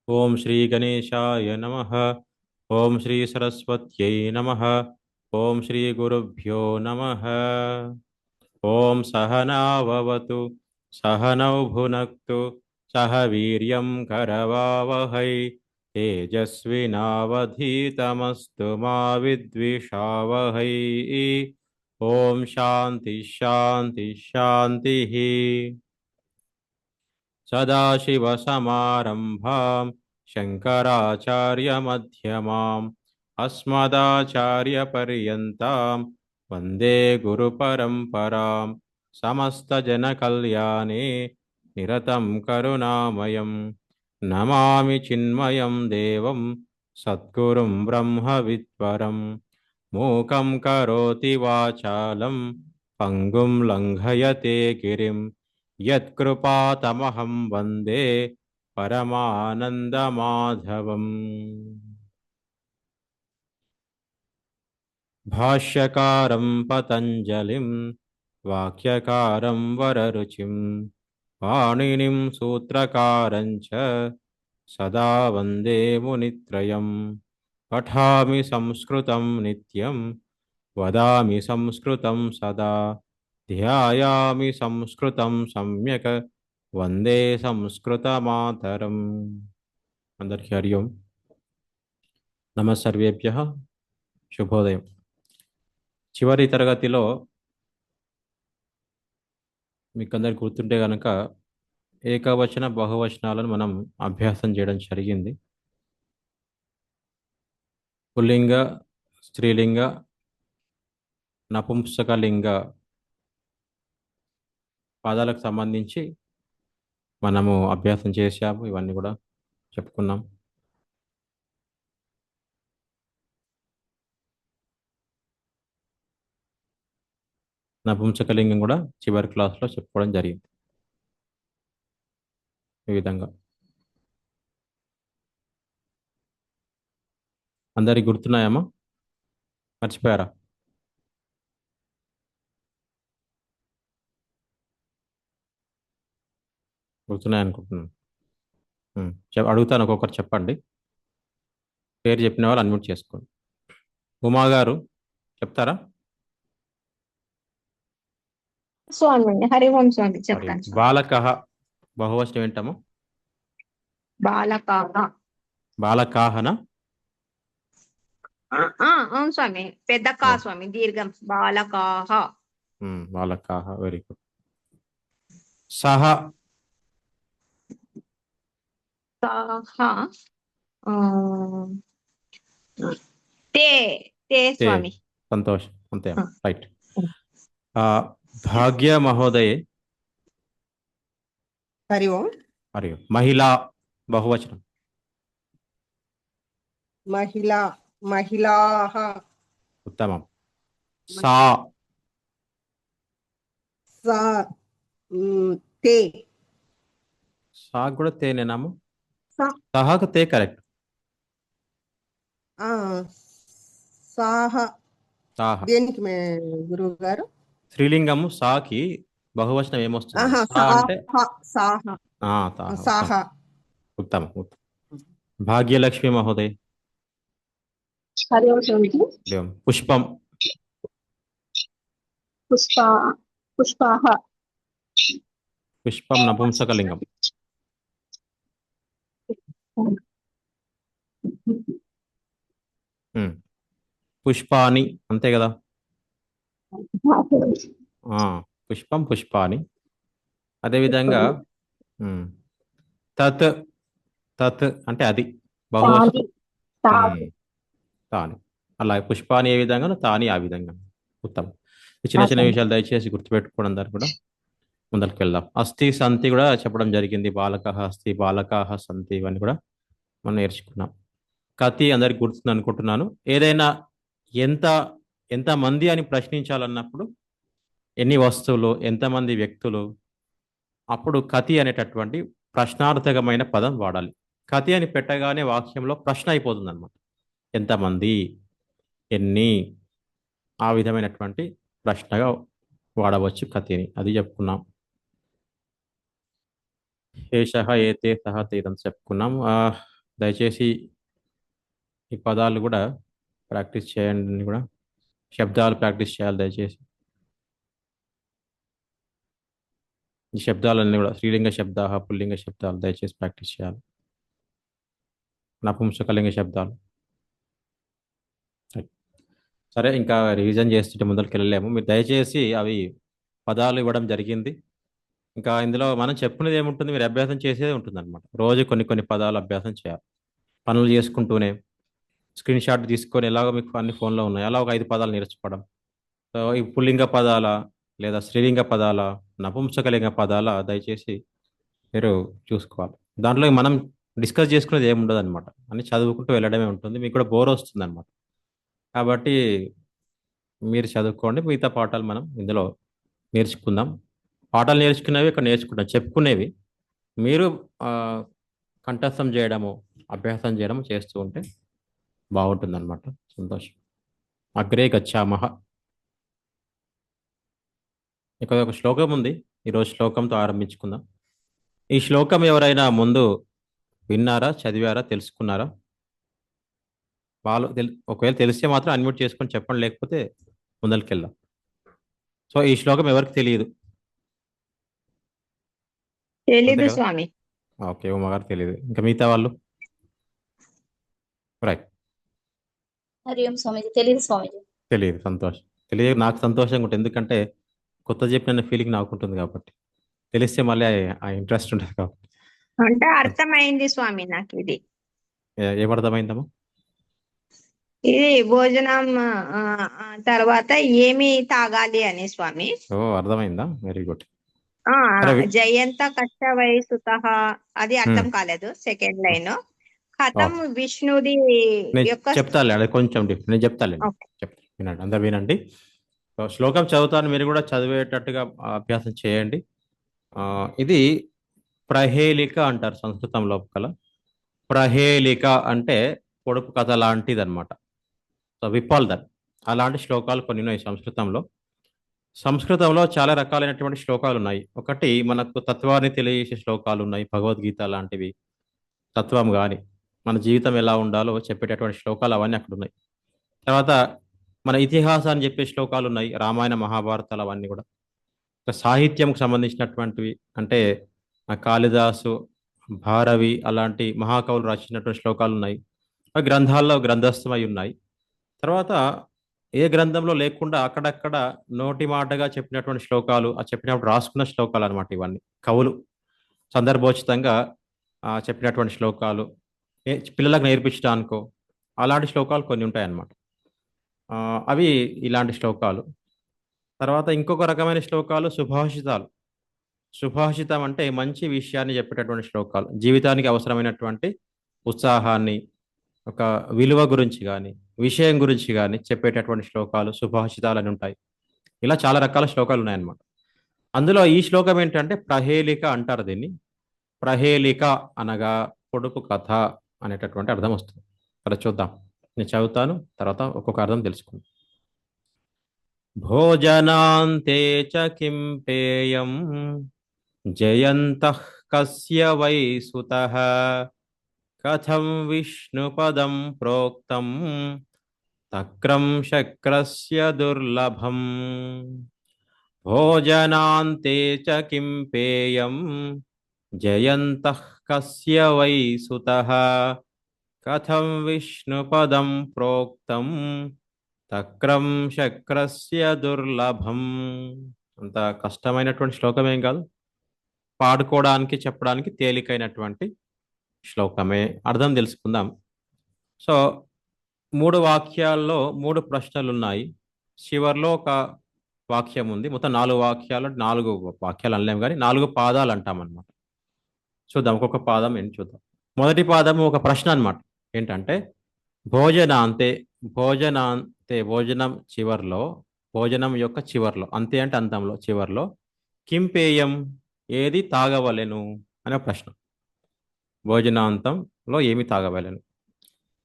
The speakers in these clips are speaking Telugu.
ఓం శ్రీ గణేశాయ నమః. ఓం శ్రీ సరస్వత్యై నమః. ఓం శ్రీ గురుభ్యో నమః. ఓం సహనావవతు సహనౌ భునక్తు సహ వీర్యం కరవావహై తేజస్వినావధీతమస్తు మా విద్విషావహై. ఓం శాంతి శాంతి శాంతి. సదాశివసమారంభాం శంకరాచార్యమధ్యమాం అస్మదాచార్యపర్యంతాం వందే గురుపరంపరాం. సమస్తజనకల్యాణే నిరతం కరుణామయం నమామి చిన్మయం దేవం సద్గురుం బ్రహ్మవిద్వరం. మూకం కరోతి వాచాలం పంగుం లంఘయతే గిరిం యత్కృపాతమహం వందే పరమానందమాధవం. భాష్యకారం పతంజలిం వాక్యకారం వరరుచిం పాణినిం సూత్రకారం చ సదా వందే మునిత్రయం. పఠామి సంస్కృతం నిత్యం వదామి సంస్కృతం సదా ధ్యాయామి సంస్కృతం సమ్యక్ వందే సంస్కృతమాతరం. అందరికీ హరి ఓం. నమ సర్వేభ్యః శుభోదయం. చివరి తరగతిలో మీకు అందరికి గుర్తుంటే కనుక ఏకవచన బహువచనాలను మనం అభ్యాసం చేయడం జరిగింది. పుల్లింగ, స్త్రీలింగ, నపుంసకలింగ పదాలకు సంబంధించి మనము అభ్యాసం చేశాము. ఇవన్నీ కూడా చెప్పుకున్నాం. నపుంసకలింగం కూడా చివరి క్లాస్లో చెప్పుకోవడం జరిగింది. ఈ విధంగా అందరికి గుర్తున్నాయమ్మా? మర్చిపోయారా? గుర్తున్నాయనుకుంటున్నాను. అడుగుతాను, ఒక్కొక్కరు చెప్పండి. పేరు చెప్పిన వాళ్ళు అన్మ్యూట్ చేసుకోండి. ఉమా గారు చెప్తారా? స్వామి హరి ఓం స్వామి మరి చెప్తాను స్వామి. బాలకః బహువచనం ఏంటమ్మా? బాలకాహ. బాలకాహన? అవును స్వామి, పెద్ద కా స్వామి, దీర్ఘం బాలకాహ. బాలకాహ, వెరీ గుడ్. సహ సాహ. ఆ, తే తే తే. స్వామి. సంతోషం, అంతే. రైట్. భాగ్య మహోదయే. హరి ఓం. హరి ఓం. మహిళా బహువచనం. మహిళా మహిళాః. ఉత్తమం. సా సా తే. సా కూడా తేనేనాము? సా. సహాకు తే కరెక్ట్. సాహ సాహ దేనికి గురువు గారు? స్త్రీలింగము సాకి బహువచనం ఏమొస్తుంది? సా అంటే సాహ. తాహ. సాహ. ఉత్తమం, ఉత్తమం. భాగ్యలక్ష్మి మహోదయ్. హరి ఓం స్వామి. పుష్పం. పుష్ప పుష్పాహ. పుష్పం నపుంసకలింగం. పుష్పాని, అంతే కదా? పుష్పం పుష్పాని. అదేవిధంగా తత్ తత్ అంటే అది బహువచనం. తాని. అలాగే పుష్పాని ఏ విధంగా, తాని ఆ విధంగా. ఉత్తమం. చిన్న చిన్న విషయాలు దయచేసి గుర్తుపెట్టుకోవడం ద్వారా కూడా ముందరికి వెళ్దాం. అస్థి సంతి కూడా చెప్పడం జరిగింది. బాలకః అస్థి, బాలకాః సంతి, ఇవన్నీ కూడా మనం నేర్చుకున్నాం. కతి అందరికి గుర్తుంది అనుకుంటున్నాను. ఏదైనా ఎంత ఎంతమంది అని ప్రశ్నించాలన్నప్పుడు ఎన్ని వస్తువులు, ఎంతమంది వ్యక్తులు, అప్పుడు కతి అనేటటువంటి ప్రశ్నార్థకమైన పదం వాడాలి. కతి అని పెట్టగానే వాక్యంలో ప్రశ్న అయిపోతుంది అనమాట. ఎంతమంది, ఎన్ని, ఆ విధమైనటువంటి ప్రశ్నగా వాడవచ్చు కతిని. అది చెప్పుకున్నాం. ఏషః ఏతే సహ తేదని చెప్పుకున్నాం. దయచేసి ఈ పదాలు కూడా ప్రాక్టీస్ చేయండి కూడా. శబ్దాలు ప్రాక్టీస్ చేయాలి దయచేసి. ఈ శబ్దాలన్నీ కూడా స్త్రీలింగ శబ్ద, పుల్లింగ శబ్దాలు దయచేసి ప్రాక్టీస్ చేయాలి. నపుంసకలింగ శబ్దాలు. సరే, ఇంకా రివిజన్ చేస్తుంటే ముందరికి వెళ్ళలేము. మీరు దయచేసి అవి పదాలు ఇవ్వడం జరిగింది. ఇంకా ఇందులో మనం చెప్పుకునేది ఏముంటుంది, మీరు అభ్యాసం చేసేది ఉంటుంది అనమాట. రోజు కొన్ని కొన్ని పదాలు అభ్యాసం చేయాలి. పనులు చేసుకుంటూనే స్క్రీన్ షాట్ తీసుకొని, ఎలాగో మీకు అన్ని ఫోన్లో ఉన్నాయి, అలా ఒక 5 పదాలు నేర్చుకోవడం. సో ఈ పుల్లింగ పదాల లేదా స్త్రీలింగ పదాల, నపుంసకలింగ పదాల దయచేసి మీరు చూసుకోవాలి. దాంట్లో మనం డిస్కస్ చేసుకునేది ఏమి ఉండదు అనమాట. అన్ని చదువుకుంటూ వెళ్ళడమే ఉంటుంది. మీకు కూడా బోర్ వస్తుంది అనమాట. కాబట్టి మీరు చదువుకోండి, మిగతా పాఠాలు మనం ఇందులో నేర్చుకుందాం. పాఠాలు నేర్చుకునేవి ఇక్కడ నేర్చుకుంటాం, చెప్పుకునేవి మీరు కంఠస్థం చేయడము, అభ్యాసం చేయడము చేస్తూ ఉంటే బాగుంటుంది అనమాట. సంతోషం. అగ్రే గచ్చామహ. ఇక్కడ ఒక శ్లోకం ఉంది, ఈరోజు శ్లోకంతో ఆరంభించుకుందాం. ఈ శ్లోకం ఎవరైనా ముందు విన్నారా, చదివారా, తెలుసుకున్నారా? వాళ్ళు ఒకవేళ తెలిస్తే మాత్రం అన్మ్యూట్ చేసుకొని చెప్పండి, లేకపోతే ముందరికెళ్దాం. సో ఈ శ్లోకం ఎవరికి తెలియదు? అంతే తెలీదు కదా? స్వామి. ఓకే, ఉమ్మగారు తెలియదు. ఇంకా మిగతా వాళ్ళు? రైట్, హరి ఓం స్వామీజీ. తెలియదు స్వామీజీ. తెలియదు. సంతోషం. తెలియదు, నాకు సంతోషంగా ఉంటుంది. ఎందుకంటే కొత్త చెప్పిన ఫీలింగ్ నాకు ఉంటుంది కాబట్టి. తెలిస్తే మళ్ళీ ఆ ఇంట్రెస్ట్ ఉంటుంది కాబట్టి. అంటే అర్థమైంది స్వామి నాకు ఇది. ఏమర్థమైందమ్మా? ఇది భోజనం తర్వాత ఏమి తాగాలి అని స్వామి. ఓ, అర్థమైందా? Very good. ఆ జయంత కష్ట వయసుత అది అర్థం Hmm. కాలేదు. సెకండ్ లైన్ కథం విష్ణుది నేను యొక్క చెప్తాలే, అది కొంచెం నేను చెప్తాలేండి. Okay. చెప్తాను, వినండి, అందరు వినండి. సో, శ్లోకం చదువుతాను, మీరు కూడా చదివేటట్టుగా అభ్యాసం చేయండి. ఇది ప్రహేళిక అంటారు సంస్కృతంలో కల. ప్రహేళిక అంటే పొడుపు కథ లాంటిది అనమాట. సో విపాల్దర్ అలాంటి శ్లోకాలు కొన్ని ఉన్నాయి సంస్కృతంలో. సంస్కృతంలో చాలా రకాలైనటువంటి శ్లోకాలు ఉన్నాయి. ఒకటి మనకు తత్వాన్ని తెలియజేసే శ్లోకాలు ఉన్నాయి, భగవద్గీత లాంటివి. తత్వం కానీ మన జీవితం ఎలా ఉండాలో చెప్పేటటువంటి శ్లోకాలు అవన్నీ అక్కడ ఉన్నాయి. తర్వాత మన ఇతిహాసాన్ని చెప్పే శ్లోకాలు ఉన్నాయి, రామాయణ మహాభారతాలు అవన్నీ కూడా. సాహిత్యంకు సంబంధించినటువంటివి అంటే కాళిదాసు, భారవి అలాంటి మహాకవులు రచించినటువంటి శ్లోకాలు ఉన్నాయి. గ్రంథాల్లో గ్రంథస్థమై ఉన్నాయి. తర్వాత ఏ గ్రంథంలో లేకుండా అక్కడక్కడ నోటి మాటగా చెప్పినటువంటి శ్లోకాలు, ఆ చెప్పినప్పుడు రాసుకున్న శ్లోకాలు అనమాట. ఇవన్నీ కవులు సందర్భోచితంగా చెప్పినటువంటి శ్లోకాలు, పిల్లలకు నేర్పించడానికో అలాంటి శ్లోకాలు కొన్ని ఉంటాయి అన్నమాట. అవి ఇలాంటి శ్లోకాలు. తర్వాత ఇంకొక రకమైన శ్లోకాలు సుభాషితాలు. సుభాషితం అంటే మంచి విషయాన్ని చెప్పేటటువంటి శ్లోకాలు, జీవితానికి అవసరమైనటువంటి ఉత్సాహాన్ని, ఒక విలువ గురించి కానీ విషయం గురించి కానీ చెప్పేటటువంటి శ్లోకాలు సుభాషితాలు అని ఉంటాయి. ఇలా చాలా రకాల శ్లోకాలు ఉన్నాయన్నమాట. అందులో ఈ శ్లోకం ఏంటంటే ప్రహేళిక అంటారు దీన్ని. ప్రహేళిక అనగా పొడుపు కథ అనేటటువంటి అర్థం వస్తుంది. ఇక్కడ చూద్దాం, నేను చదువుతాను, తర్వాత ఒక్కొక్క అర్థం తెలుసుకుందాం. భోజనాంతే చ కిం పేయం జయంతః కస్య వై సుతః కథం విష్ణుపదం ప్రోక్తం తక్రం శక్రస్య దుర్లభం. భోజనాంతే చ కిం పేయం జయంతః కస్య వై సుతః కథం విష్ణుపదం ప్రోక్తం తక్రం శక్రస్య దుర్లభం. అంత కష్టమైనటువంటి శ్లోకం ఏం కాదు, పాడుకోవడానికి చెప్పడానికి తేలికైనటువంటి శ్లోకమే. అర్థం తెలుసుకుందాం. సో 3 వాక్యాల్లో 3 ప్రశ్నలు ఉన్నాయి. చివర్లో ఒక వాక్యం ఉంది. మొత్తం 4 వాక్యాలు, 4 వాక్యాలు అనలేము కానీ 4 పాదాలు అంటాం అనమాట. చూద్దాం, ఒక్కొక్క పాదం ఏంటి చూద్దాం. మొదటి పాదము ఒక ప్రశ్న అనమాట. ఏంటంటే భోజనాంతే, భోజనాంతే భోజనం చివర్లో, భోజనం యొక్క చివర్లో, అంతే అంటే అంతంలో, చివర్లో కింపేయం ఏది తాగవలెను అనే ప్రశ్న. భోజనాంతంలో ఏమి తాగవలెను.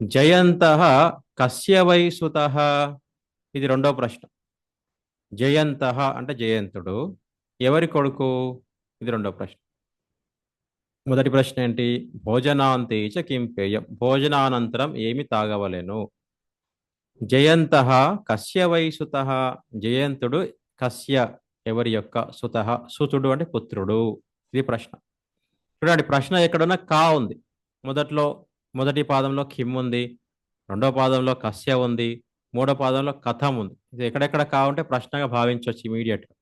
జయంతః కస్య వై సుతః, ఇది రెండో ప్రశ్న. జయంతః అంటే జయంతుడు ఎవరి కొడుకు, ఇది రెండో ప్రశ్న. మొదటి ప్రశ్న ఏంటి? భోజనాంతే చ కిం పేయం, భోజనానంతరం ఏమి తాగవలెను? జయంతః కస్య వై సుతః, జయంతుడు కస్య ఎవరి యొక్క, సుతః సుతుడు అంటే పుత్రుడు. ఇది ప్రశ్న. చూడండి, ప్రశ్న ఎక్కడున్నా కా ఉంది. మొదటి పాదంలో కిమ్ ఉంది, రెండో పాదంలో కస్య ఉంది, మూడో పాదంలో కథం ఉంది. ఇది ఎక్కడెక్కడ కా ఉంటే ప్రశ్నగా భావించవచ్చు ఇమీడియట్ గా.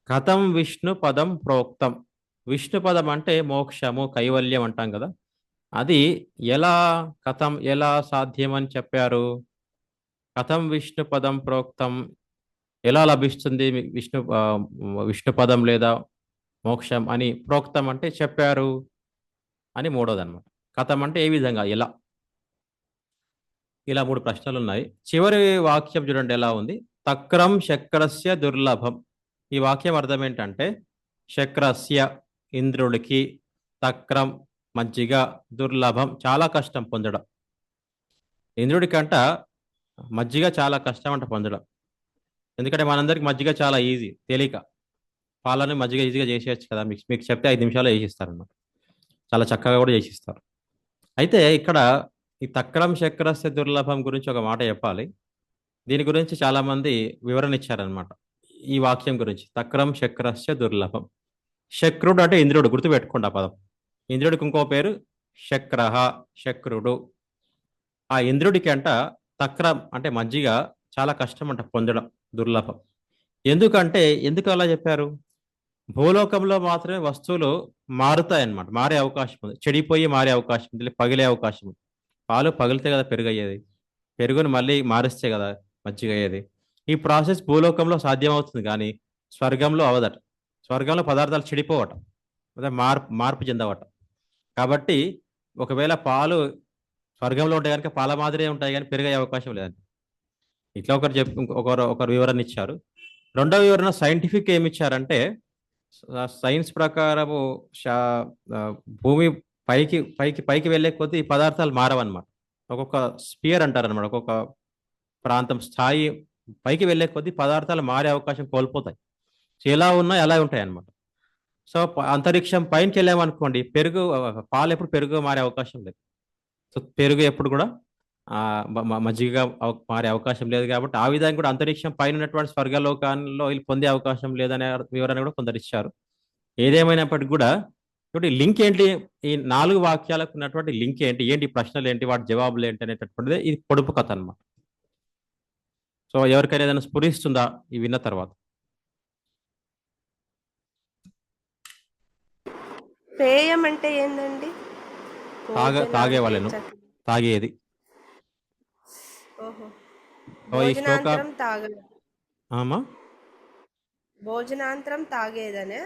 కథం విష్ణు పదం ప్రోక్తం, విష్ణు పదం అంటే మోక్షము కైవల్యం అంటాం కదా, అది ఎలా, కథం ఎలా సాధ్యం అని చెప్పారు? కథం విష్ణు పదం ప్రోక్తం, ఎలా లభిస్తుంది విష్ణు పదం లేదా మోక్షం అని ప్రోక్తం అంటే చెప్పారు అని మూడోది అనమాట. కథం అంటే ఏ విధంగా, ఎలా. ఇలా మూడు ప్రశ్నలు ఉన్నాయి. చివరి వాక్యం చూడండి ఎలా ఉంది. తక్రం శక్రస్య దుర్లభం. ఈ వాక్యం అర్థం ఏంటంటే, శక్రస్య ఇంద్రుడికి, తక్రం మజ్జిగ, దుర్లభం చాలా కష్టం పొందడం. ఇంద్రుడికంట మజ్జిగ చాలా కష్టం అంట పొందడం. ఎందుకంటే మనందరికి మజ్జిగ చాలా ఈజీ, తేలిక. పాలను మజ్జిగ ఈజీగా చేసేయచ్చు కదా, మీకు చెప్తే 5 నిమిషాల్లో చేసిస్తారు అన్నమాట. చాలా చక్కగా కూడా చేసిస్తారు. అయితే ఇక్కడ ఈ తక్రం శక్రస్య దుర్లభం గురించి ఒక మాట చెప్పాలి. దీని గురించి చాలా మంది వివరణ ఇచ్చారనమాట ఈ వాక్యం గురించి. తక్రం శక్రస్య దుర్లభం. శక్రుడు అంటే ఇంద్రుడు, గుర్తుపెట్టుకోండి ఆ పదం. ఇంద్రుడికి ఇంకో పేరు శక్రహ, శక్రుడు. ఆ ఇంద్రుడికి అంట తక్రం అంటే మజ్జిగ చాలా కష్టం అంట పొందడం, దుర్లభం. ఎందుకు అలా చెప్పారు? భూలోకంలో మాత్రమే వస్తువులు మారుతాయన్నమాట, మారే అవకాశం ఉంది, చెడిపోయి మారే అవకాశం ఉంది, పగిలే అవకాశం ఉంది. పాలు పగిలితే కదా పెరుగు అయ్యేది, పెరుగుని మళ్ళీ మారిస్తే కదా మజ్జిగ అయ్యేది. ఈ ప్రాసెస్ భూలోకంలో సాధ్యమవుతుంది కానీ స్వర్గంలో అవదట. స్వర్గంలో పదార్థాలు చెడిపోవట, అదే మార్పు చెందవట. కాబట్టి ఒకవేళ పాలు స్వర్గంలో ఉంటాయి కనుక పాల మాదిరే ఉంటాయి కానీ పెరిగే అవకాశం లేదండి. ఇట్లా ఒకరు వివరణ ఇచ్చారు. రెండవ వివరణ సైంటిఫిక్ ఏమి ఇచ్చారంటే, సైన్స్ ప్రకారము భూమి పైకి పైకి పైకి వెళ్ళే కొద్దీ ఈ పదార్థాలు మారవన్నమాట. ఒక్కొక్క స్పియర్ అంటారనమాట, ఒక్కొక్క ప్రాంతం స్థాయి పైకి వెళ్ళే కొద్దీ పదార్థాలు మారే అవకాశం కోల్పోతాయి. సో ఎలా ఉన్నాయి అలా ఉంటాయి అన్నమాట. సో అంతరిక్షం పైనకి వెళ్ళామనుకోండి, పాలు ఎప్పుడు పెరుగు మారే అవకాశం లేదు. సో పెరుగు ఎప్పుడు కూడా మజ్జిగగా మారే అవకాశం లేదు. కాబట్టి ఆ విధంగా కూడా అంతరిక్షం పైన ఉన్నటువంటి స్వర్గలోకాల్లో వీళ్ళు పొందే అవకాశం లేదనే వివరణ కూడా కొందరు ఇచ్చారు. ఏదేమైనప్పటికీ కూడా ఇప్పుడు లింక్ ఏంటి, ఈ 4 వాక్యాలకు ఉన్నటువంటి లింక్ ఏంటి ప్రశ్నలు ఏంటి, వాటి జవాబులు ఏంటి అనేటటువంటిది ఇది పొడుపు కథ అన్నమాట. సో ఎవరికైనా ఏదైనా స్ఫురిస్తుందా ఈ విన్న తర్వాత? పేయం అంటే ఏందండి? తాగేవాళ్ళను, తాగేది. ఓహో, ఈ శ్లోక భోజనాంతరం తాగేది. ఆమా భోజనాంతరం తాగేదనే.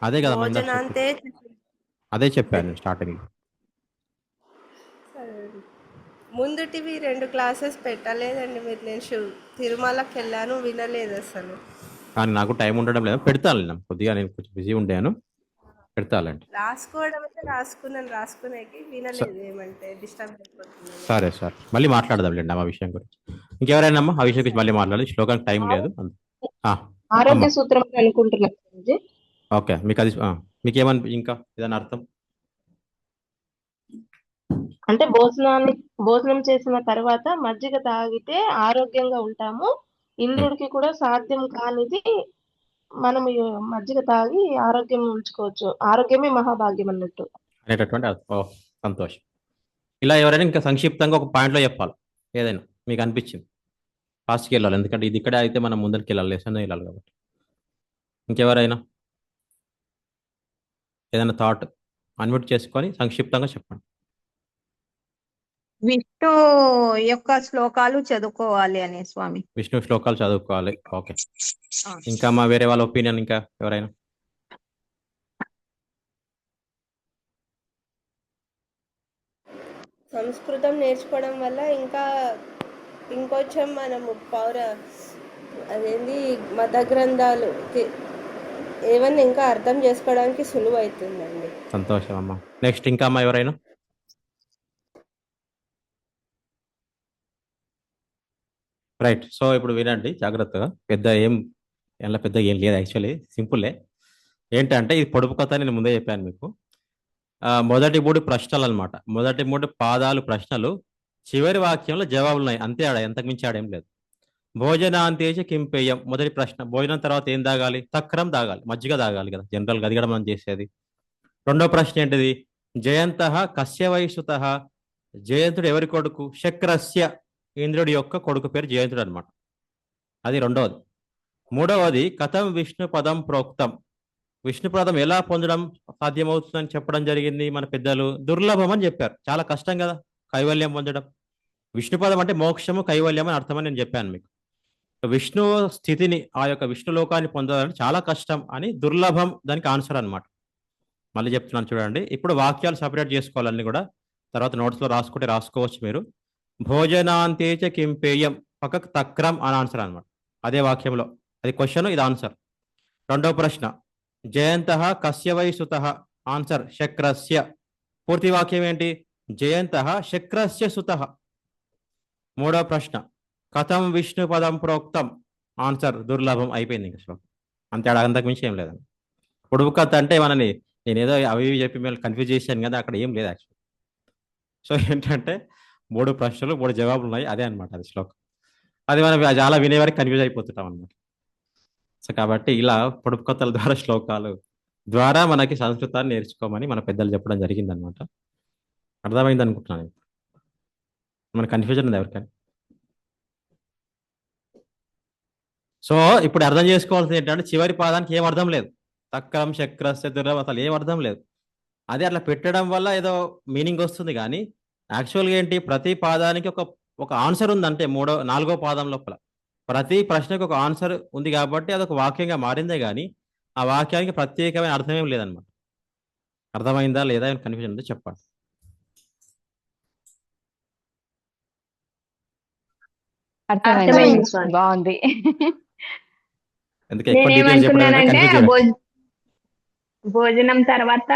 అదే కదా భోజనాంతే అదే చెప్పాను స్టార్టింగ్. ముందుటివి 2 క్లాసెస్ పెట్టలేదండి మీరు. నేను తిరుమలకి వెళ్ళాను, వినలేదు అసలు. కానీ నాకు టైం ఉండడం లేదు, పెడతాను కొద్దిగా, నేను కొంచెం బిజీ ఉంటాను, పెడతానండి. రాసుకోవడం అయితే రాసుకునేకి వినలేదు, ఏమంటే డిస్టర్బ్ అయిపోతుంది. సరే సార్, మళ్ళీ మాట్లాడదాంలేండి ఆ విషయం గురించి. ఇంకెవరైనా ఆ విషయం గురించి మళ్ళీ మాట్లాడాలి, శ్లోకానికి టైం లేదు. ఆరోగ్య సూత్రం అనుకుంటున్నాను. ఓకే, మీకు అది మీకేమని ఇంకా ఏదైనా అర్థం? అంటే భోజనం చేసిన తర్వాత మజ్జిగ తాగితే ఆరోగ్యంగా ఉంటాము. ఇంద్రుడికి కూడా సాధ్యం కానిది మనం మజ్జిగ తాగి ఆరోగ్యం ఉంచుకోవచ్చు. ఆరోగ్యమే మహాభాగ్యం అన్నట్టు అనేటటువంటి సంతోషం. ఇలా ఎవరైనా ఇంకా సంక్షిప్తంగా ఒక పాయింట్లో చెప్పాలి, ఏదైనా మీకు అనిపించింది. ఫాస్ట్కి వెళ్ళాలి, ఎందుకంటే ఇది ఇక్కడే అయితే మనం ముందరికి వెళ్ళాలి, లెసన్ వెళ్ళాలి కాబట్టి. ఇంకెవరైనా ఏదైనా థాట్ అన్మ్యూట్ చేసుకొని సంక్షిప్తంగా చెప్పండి. విష్ణు యొక్క శ్లోకాలు చదువుకోవాలి అని స్వామి. విష్ణు శ్లోకాలు చదువుకోవాలి, ఓకే. ఇంకా మా వేరే వాళ్ళ ఒపీనియన్ ఇంకా ఎవరైనా? సంస్కృతం నేర్చుకోవడం వల్ల ఇంకొంచెం మనము మత గ్రంథాలు ఏమన్నా ఇంకా అర్థం చేసుకోవడానికి సులువు అవుతుందండి. సంతోషం అమ్మా. నెక్స్ట్ ఇంకా అమ్మా ఎవరైనా? రైట్. సో ఇప్పుడు వినండి జాగ్రత్తగా. పెద్దగా ఏం లేదు, యాక్చువల్లీ సింపుల్లే. ఏంటంటే ఇది పొడుపు కథ, నేను ముందే చెప్పాను మీకు. మొదటి 3 ప్రశ్నలు అన్నమాట. మొదటి 3 పాదాలు ప్రశ్నలు, చివరి వాక్యంలో జవాబులు ఉన్నాయి. అంతే ఆడ, ఎంతకు మించి ఆడేం లేదు. భోజనాంతేచ కిం పేయం, మొదటి ప్రశ్న, భోజనం తర్వాత ఏం తాగాలి? తక్రం తాగాలి, మజ్జిగ తాగాలి కదా, జనరల్గా అది కూడా మనం చేసేది. రెండో ప్రశ్న ఏంటిది? జయంత కస్య వయసుత, జయంతుడు ఎవరి కొడుకు? శక్రస్య, ఇంద్రుడి యొక్క కొడుకు పేరు జయంతుడు అనమాట. అది రెండవది. మూడవది కథం విష్ణు పదం ప్రోక్తం, విష్ణు పదం ఎలా పొందడం సాధ్యమవుతుందని చెప్పడం జరిగింది మన పెద్దలు. దుర్లభం అని చెప్పారు. చాలా కష్టం కదా కైవల్యం పొందడం. విష్ణు పదం అంటే మోక్షము, కైవల్యం అని అర్థమని నేను చెప్పాను మీకు. విష్ణు స్థితిని, ఆ యొక్క విష్ణు లోకాన్ని పొందాలంటే చాలా కష్టం అని, దుర్లభం దానికి ఆన్సర్ అన్నమాట. మళ్ళీ చెప్తున్నాను చూడండి. ఇప్పుడు వాక్యాలు సపరేట్ చేసుకోవాలన్నీ కూడా, తర్వాత నోట్స్లో రాసుకుంటే రాసుకోవచ్చు మీరు. భోజనాంతేచ కిం పేయం, పక్కకు తక్రం అని ఆన్సర్ అనమాట. అదే వాక్యంలో, అది క్వశ్చన్, ఇది ఆన్సర్. రెండో ప్రశ్న, జయంత కస్య వై సుత, ఆన్సర్ శక్రస్య. పూర్తి వాక్యం ఏంటి? జయంత శక్రస్య సుత. మూడో ప్రశ్న, కథం విష్ణు పదం ప్రోక్తం, ఆన్సర్ దుర్లభం. అయిపోయింది ఇంకా శ్లోకం. అంతే, అంతకు మించి ఏం లేదండి. పొడుపు కథ అంటే మనని, నేనేదో అవి ఇవి చెప్పి మేము కన్ఫ్యూజ్ చేశాను కదా, అక్కడ ఏం లేదు యాక్చువల్. సో ఏంటంటే 3 ప్రశ్నలు 3 జవాబులు ఉన్నాయి, అదే అనమాట అది శ్లోకం. అది మనం చాలా వినే వరకు కన్ఫ్యూజ్ అయిపోతుంటాం అనమాట. సో కాబట్టి ఇలా పొడుపు కథల ద్వారా, శ్లోకాలు ద్వారా మనకి సంస్కృతాన్ని నేర్చుకోమని మన పెద్దలు చెప్పడం జరిగింది అనమాట. అర్థమైంది అనుకుంటున్నాను. మన కన్ఫ్యూజన్ ఉంది ఎవరికైనా? సో ఇప్పుడు అర్థం చేసుకోవాల్సింది ఏంటంటే, చివరి పాదానికి ఏం అర్థం లేదు. తక్రం శక్రస్య దుర్లభం, అసలు ఏం అర్థం లేదు. అదే అట్లా పెట్టడం వల్ల ఏదో మీనింగ్ వస్తుంది, కానీ యాక్చువల్గా ఏంటి, ప్రతి పాదానికి ఒక ఆన్సర్ ఉంది. అంటే 4వ పాదం లోపల ప్రతి ప్రశ్నకు ఒక ఆన్సర్ ఉంది కాబట్టి అదొక వాక్యంగా మారిందే కానీ ఆ వాక్యానికి ప్రత్యేకమైన అర్థం ఏం లేదనమాట. అర్థమైందా లేదా? కన్ఫ్యూజన్ ఉందో చెప్పండి. అర్థమైంది స్వామి. బాగుంది. ఎందుకు ఎక్కువ డీటెయిల్స్ చెప్పడం నేనేమనుకున్నానంటే కన్ఫ్యూజ్ భోజనం తర్వాత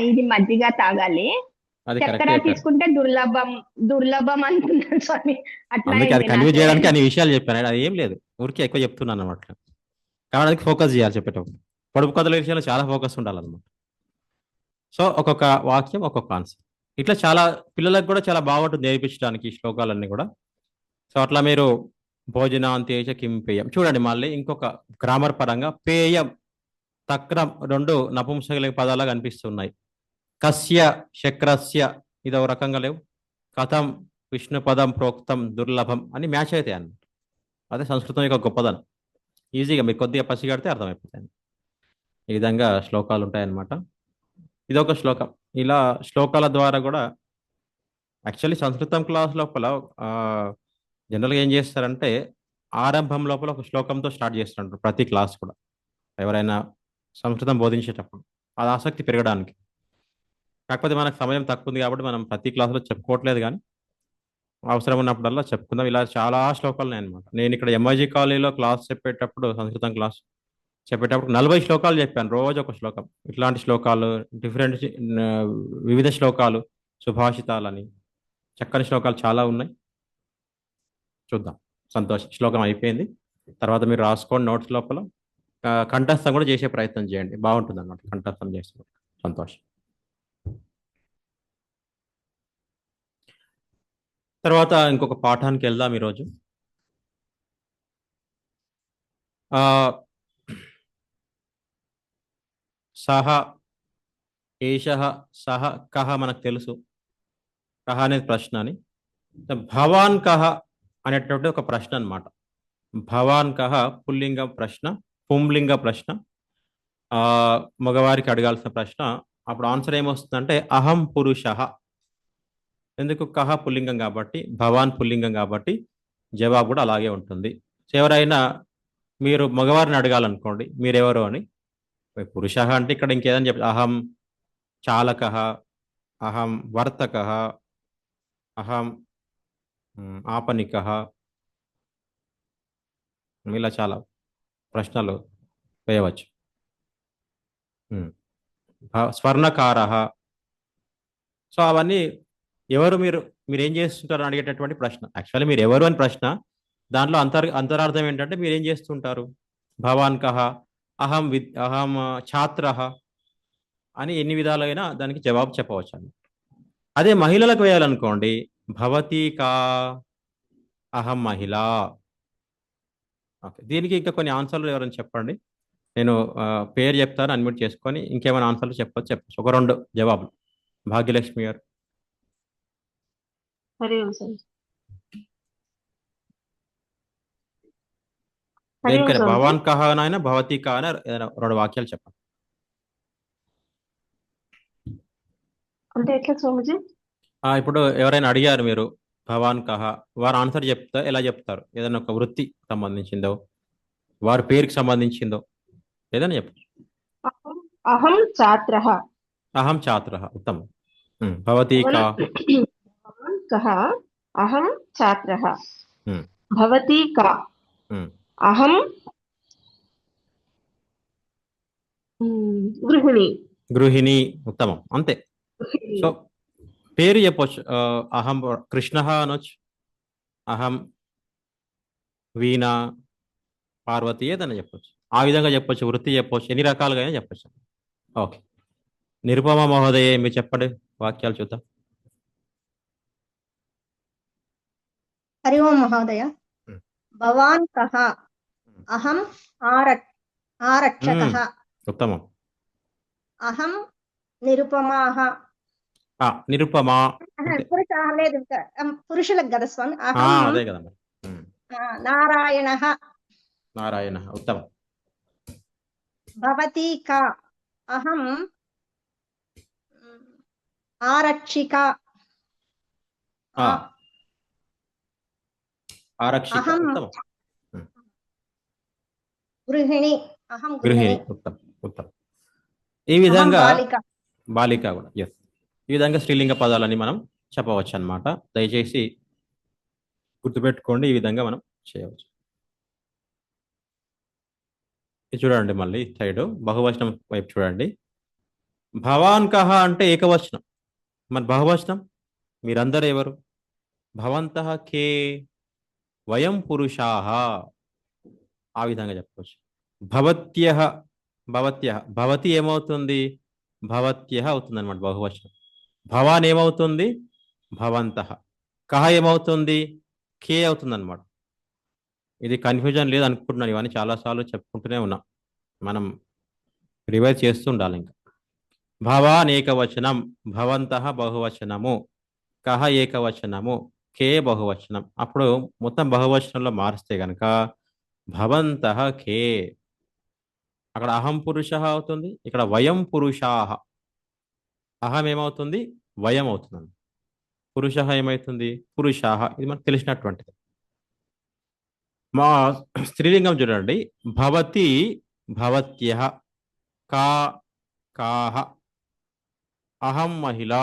ఇది మజ్జిగ తాగాలి, అది చక్కెర కరెక్ట్. తీసుకుంటే దుర్లభం అనుకున్నాను స్వామి. అట్లా అందుకే అది అయింది కన్ఫ్యూజ్ నాకు. చేయడానికి అన్ని విషయాలు చెప్పాను. అది ఏం లేదు, ఊరికే ఎక్కువ చెప్తున్నాను అనమాట. కాబట్టి అది ఫోకస్ చేయాలి చెప్పేటప్పుడు. పొడుపు కథల విషయంలో చాలా ఫోకస్ ఉండాలన్నమాట. సో ఒక్కొక్క వాక్యం ఒక్కొక్క ఆన్సర్, ఇట్లా చాలా పిల్లలకు కూడా చాలా బాగుంటుంది నేర్పించడానికి ఈ శ్లోకాలన్నీ కూడా. సో అట్లా మీరు భోజనాంతేచ కిం పేయం చూడండి. మళ్ళీ ఇంకొక గ్రామర్ పరంగా పేయం, తక్రం 2 నపుంసకలింగ పదాలుగా కనిపిస్తున్నాయి. కస్య, శక్రస్య ఇది ఒక రకంగా లేవు. కథం విష్ణు పదం ప్రోక్తం దుర్లభం అని మ్యాచ్ అవుతాయి అన్నమాట. అదే సంస్కృతం యొక్క గొప్పదనం. ఈజీగా మీకు కొద్దిగా పసిగడితే అర్థమైపోతాయి. ఈ విధంగా శ్లోకాలు ఉంటాయన్నమాట. ఇదొక శ్లోకం. ఇలా శ్లోకాల ద్వారా కూడా యాక్చువల్లీ సంస్కృతం క్లాస్ లోపల జనరల్గా ఏం చేస్తారంటే, ఆరంభం లోపల ఒక శ్లోకంతో స్టార్ట్ చేస్తుంటారు ప్రతి క్లాస్ కూడా, ఎవరైనా సంస్కృతం బోధించేటప్పుడు. అది ఆసక్తి పెరగడానికి. కాకపోతే మనకు సమయం తక్కువ ఉంది కాబట్టి మనం ప్రతి క్లాసులో చెప్పుకోవట్లేదు, కానీ అవసరం ఉన్నప్పుడల్లా చెప్పుకుందాం. ఇలా చాలా శ్లోకాలు ఉన్నాయి అనమాట. నేను ఇక్కడ ఎంఐజీ కాలేజీలో క్లాస్ చెప్పేటప్పుడు, సంస్కృతం క్లాస్ చెప్పేటప్పుడు 40 శ్లోకాలు చెప్పాను, రోజు ఒక శ్లోకం. ఇట్లాంటి శ్లోకాలు, డిఫరెంట్ వివిధ శ్లోకాలు, సుభాషితాలని, చక్కని శ్లోకాలు చాలా ఉన్నాయి. చూద్దాం. సంతోషం. శ్లోకం అయిపోయింది. తర్వాత మీరు రాసుకోండి నోట్స్ లోపల. కంఠస్థం కూడా చేసే ప్రయత్నం చేయండి, బాగుంటుంది అన్నమాట కంఠస్థం చేస్తే. సంతోషం. తర్వాత ఇంకొక పాఠానికి వెళ్దాం ఈరోజు. సహ, ఏషః, సహ, కహ మనకు తెలుసు. కహ అనేది ప్రశ్న అని. భవాన్ కహ అనేటువంటి ఒక ప్రశ్న అన్నమాట. భవాన్ కహ పుల్లింగ ప్రశ్న, పుంలింగ ప్రశ్న, మగవారికి అడగాల్సిన ప్రశ్న. అప్పుడు ఆన్సర్ ఏమొస్తుందంటే అహం పురుషః. ఎందుకు? కహ పుల్లింగం కాబట్టి, భవాన్ పుల్లింగం కాబట్టి జవాబు కూడా అలాగే ఉంటుంది. ఎవరైనా మీరు మగవారిని అడగాలనుకోండి, మీరెవరు అని, పురుషః అంటే ఇక్కడ ఇంకేదని చెప్పి, అహం చాలకః, అహం వర్తకః, అహం ఆపనికః, ఇలా చాలా ప్రశ్నలు వేయవచ్చు. స్వర్ణకారః. సో అవన్నీ ఎవరు, మీరేం చేస్తుంటారు అని అడిగేటటువంటి ప్రశ్న. యాక్చువల్లీ మీరు ఎవరు అని ప్రశ్న, దాంట్లో అంతరార్థం ఏంటంటే మీరేం చేస్తుంటారు. భవాన్ కహ, అహం ఛాత్రః, అని ఎన్ని విధాలైనా దానికి జవాబు చెప్పవచ్చు అండి. అదే మహిళలకు వేయాలనుకోండి, భవతి కా, అహం మహిళ. ఓకే, దీనికి ఇంకా కొన్ని ఆన్సర్లు ఎవరైనా చెప్పండి. నేను పేరు చెప్తాను, అన్మ్యూట్ చేసుకొని ఇంకేమైనా ఆన్సర్లు చెప్పచ్చు. ఒక 2 జవాబులు. భాగ్యలక్ష్మి గారు. హరి ఓం స్వామి. హరి ఓం దేనికైనా స్వామిజీ. భవాన్ కహా అయినా భవతి కా అయినా ఏదైనా 2 వాక్యాలు చెప్పండి. అంటే ఎట్లా స్వామిజీ? ఇప్పుడు ఎవరైనా అడిగారు మీరు భవాన్ కహా, వారు ఆన్సర్ ఎలా చెప్తారు? ఏదైనా ఒక వృత్తి సంబంధించిందో, వారి పేరుకి సంబంధించిందో ఏదైనా చెప్పు. అహం అహం ఛాత్రః. అహం ఛాత్రః, ఉత్తమం. భవతి కా. భవాన్ కః, అహం ఛాత్రః. ఉమ్, భవతి కా, ఉమ్, అహం గృహిణి. గృహిణి, ఉత్తమం. అంతే. గృహిణి. సో పేరు చెప్పొచ్చు. అహం కృష్ణ అనొచ్చు, అహం వీణ, పార్వతి, ఏదైనా చెప్పొచ్చు. ఆ విధంగా చెప్పొచ్చు, వృత్తి చెప్పొచ్చు, ఎన్ని రకాలుగా అయినా చెప్పొచ్చు. ఓకే, నిరుపమ మహోదయ మీరు చెప్పండి, వాక్యాలు చూద్దాం. హరి ఓం మహోదయ. ఉమ్. భవాన్ కః, అహం ఆరక్షకః, ఉత్తమం. అహం నిరుపమాః. నిరుపమా. పురుషాः లేదు, పురుషులకు కదా స్వామి. అదే అహం కదా మరి. నారాయణః. నారాయణ, ఉత్తమం. భవతి కా, అహం ఆరక్షిక. ఆరక్షిక, అహం ఉత్తమం. గృహిణి. అహం గృహిణి, గృహిణి. ఉత్తమం, ఉత్తమం. ఈ విధంగా బాలిక. బాలిక కూడా, ఎస్. ఈ విధంగా స్త్రీలింగ పదాలని మనం చెప్పవచ్చు అన్నమాట. దయచేసి గుర్తుపెట్టుకోండి, ఈ విధంగా మనం చేయవచ్చు. ఇది చూడండి, మళ్ళీ సైడ్ బహువచనం వైపు చూడండి. భవాన్ కహ అంటే ఏకవచనం, మరి బహువచనం మీరందరూ ఎవరు? భవంతః కే, వయం పురుషాః. ఆ విధంగా చెప్పవచ్చు. భవత్యః, భవత్యః, భవతి ఏమవుతుంది? భవత్యః అవుతుంది అనమాట బహువచనం. భవాన్ ఏమవుతుంది? భవంతః. కహ ఏమవుతుంది? కే అవుతుంది అనమాట. ఇది కన్ఫ్యూజన్ లేదు అనుకుంటున్నాను, ఇవన్నీ చాలాసార్లు చెప్పుకుంటూనే ఉన్నాం, మనం రివైజ్ చేస్తూ ఉండాలి. ఇంకా భవాన్ ఏకవచనం, భవంతః బహువచనము, కహ ఏకవచనము, కే బహువచనం. అప్పుడు మొత్తం బహువచనంలో మారిస్తే కనుక భవంతః కే, అక్కడ అహం పురుష అవుతుంది, ఇక్కడ వయం పురుషాః. అహం ఏమవుతుంది? వయం అవుతుంది. పురుష ఏమవుతుంది? పురుషాః. ఇది మనకు తెలిసినటువంటిది. మా స్త్రీలింగం చూడండి, భవతి, భవత్యః, కా, కాః, అహం మహిళ,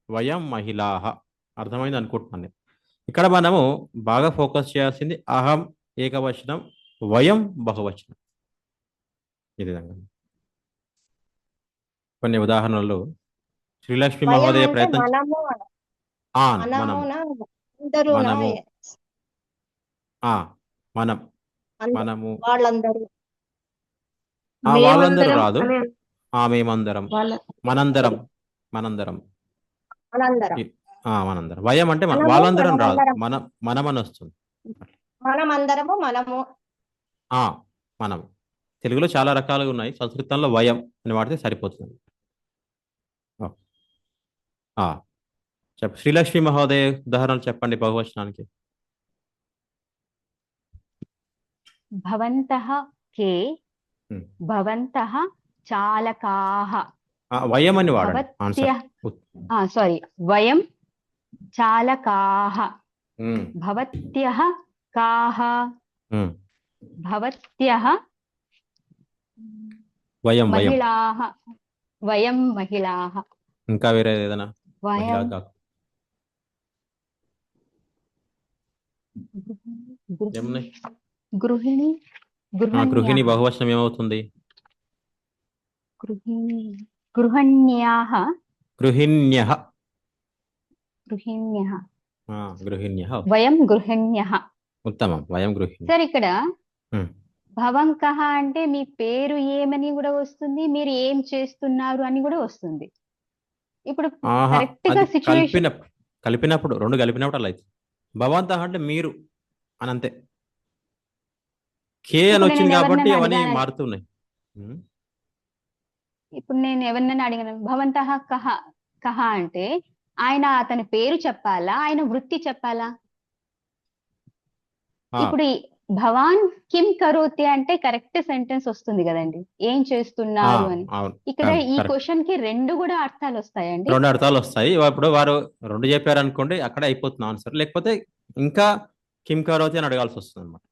వయం మహిళాః. అర్థమైంది అనుకుంటున్నాను నేను. ఇక్కడ మనము బాగా ఫోకస్ చేయాల్సింది అహం ఏకవచనం, వయం బహువచనం. ఈ విధంగా కొన్ని ఉదాహరణలు శ్రీలక్ష్మి వయం మహోదయ అంటే ప్రయత్నం. మనము. మనమున అందరూనా? మనము, మనం, మనము, వాళ్ళందరూ. వాళ్ళందరూ మేమందరం రాదు. అనే మేమందరం, వాళ్ళ మనందరం, మనందరం, మనందరం. మనందరం. వయం అంటే మనము, వాళ్ళందరం రాదు, మనమందరం. మనమని వస్తుంది. మనమందరము, మనము. మనం. తెలుగులో చాలా రకాలుగా ఉన్నాయి, సంస్కృతంలో వయం అని వాడితే సరిపోతుంది. శ్రీలక్ష్మి మహోదయ ఉదాహరణలు చెప్పండి బహువచనానికి. భవంతః కే, భవంతః చాలకాః. వయం అని వాడండి భవత్యః, ఆన్సర్. సారీ, వయం చాలకాః. భవత్యః కాః, భవత్యః వయం, వయం. మహిళాః, వయం మహిళాః. ఇంకా వేరే ఏదైనా మహిళా వయం కాకు ఏమున్నాయి? గృహిణి, గృహిణి బహువచనం ఏమవుతుంది? గృహిణి, గృహణ్యాః, గృహిణ్యః. గృహిణ్యః. గృహిణ్యః, వయం గృహిణ్యః. ఉత్తమం. వయం గృహిణి. సార్ ఇక్కడ భవంకః అంటే మీ పేరు ఏమని కూడా వస్తుంది, మీరు ఏం చేస్తున్నారు అని కూడా వస్తుంది. ఇప్పుడు ఆహా కరెక్ట్ గా అది సిచ్యువేషన్ కలిపినప్పుడు రెండు కలిపినప్పుడు అలా అవుతుంది. భవంతః అంటే మీరు అని అంతే. కే అని ఇప్పుడు వచ్చింది నేను కాబట్టి ఎవరినైనా అవన్నీ అడిగాను, మారుతున్నాయి. ఇప్పుడు నేను ఎవరినైనా అడిగాను భవంతః కహ కహ అంటే ఆయన అతని పేరు చెప్పాలా, ఆయన వృత్తి చెప్పాలా? ఆ, ఇప్పుడు ఈ భవాన్ కిం కరోతి అంటే కరెక్ట్ సెంటెన్స్ వస్తుంది కదండి, ఏం ఆ, చేస్తున్నారు అని. అవును ఇక్కడ ఈ కరెక్ట్. క్వశ్చన్ కి రెండు కూడా అర్థాలు వస్తాయండి. రెండు అర్థాలు వస్తాయి. ఇప్పుడు వారు రెండు చెప్పారు అనుకోండి, అక్కడే అయిపోతుంది ఆన్సర్. లేకపోతే ఇంకా కిమ్ కరోతి అని అడగాల్సి వస్తుంది అనమాట,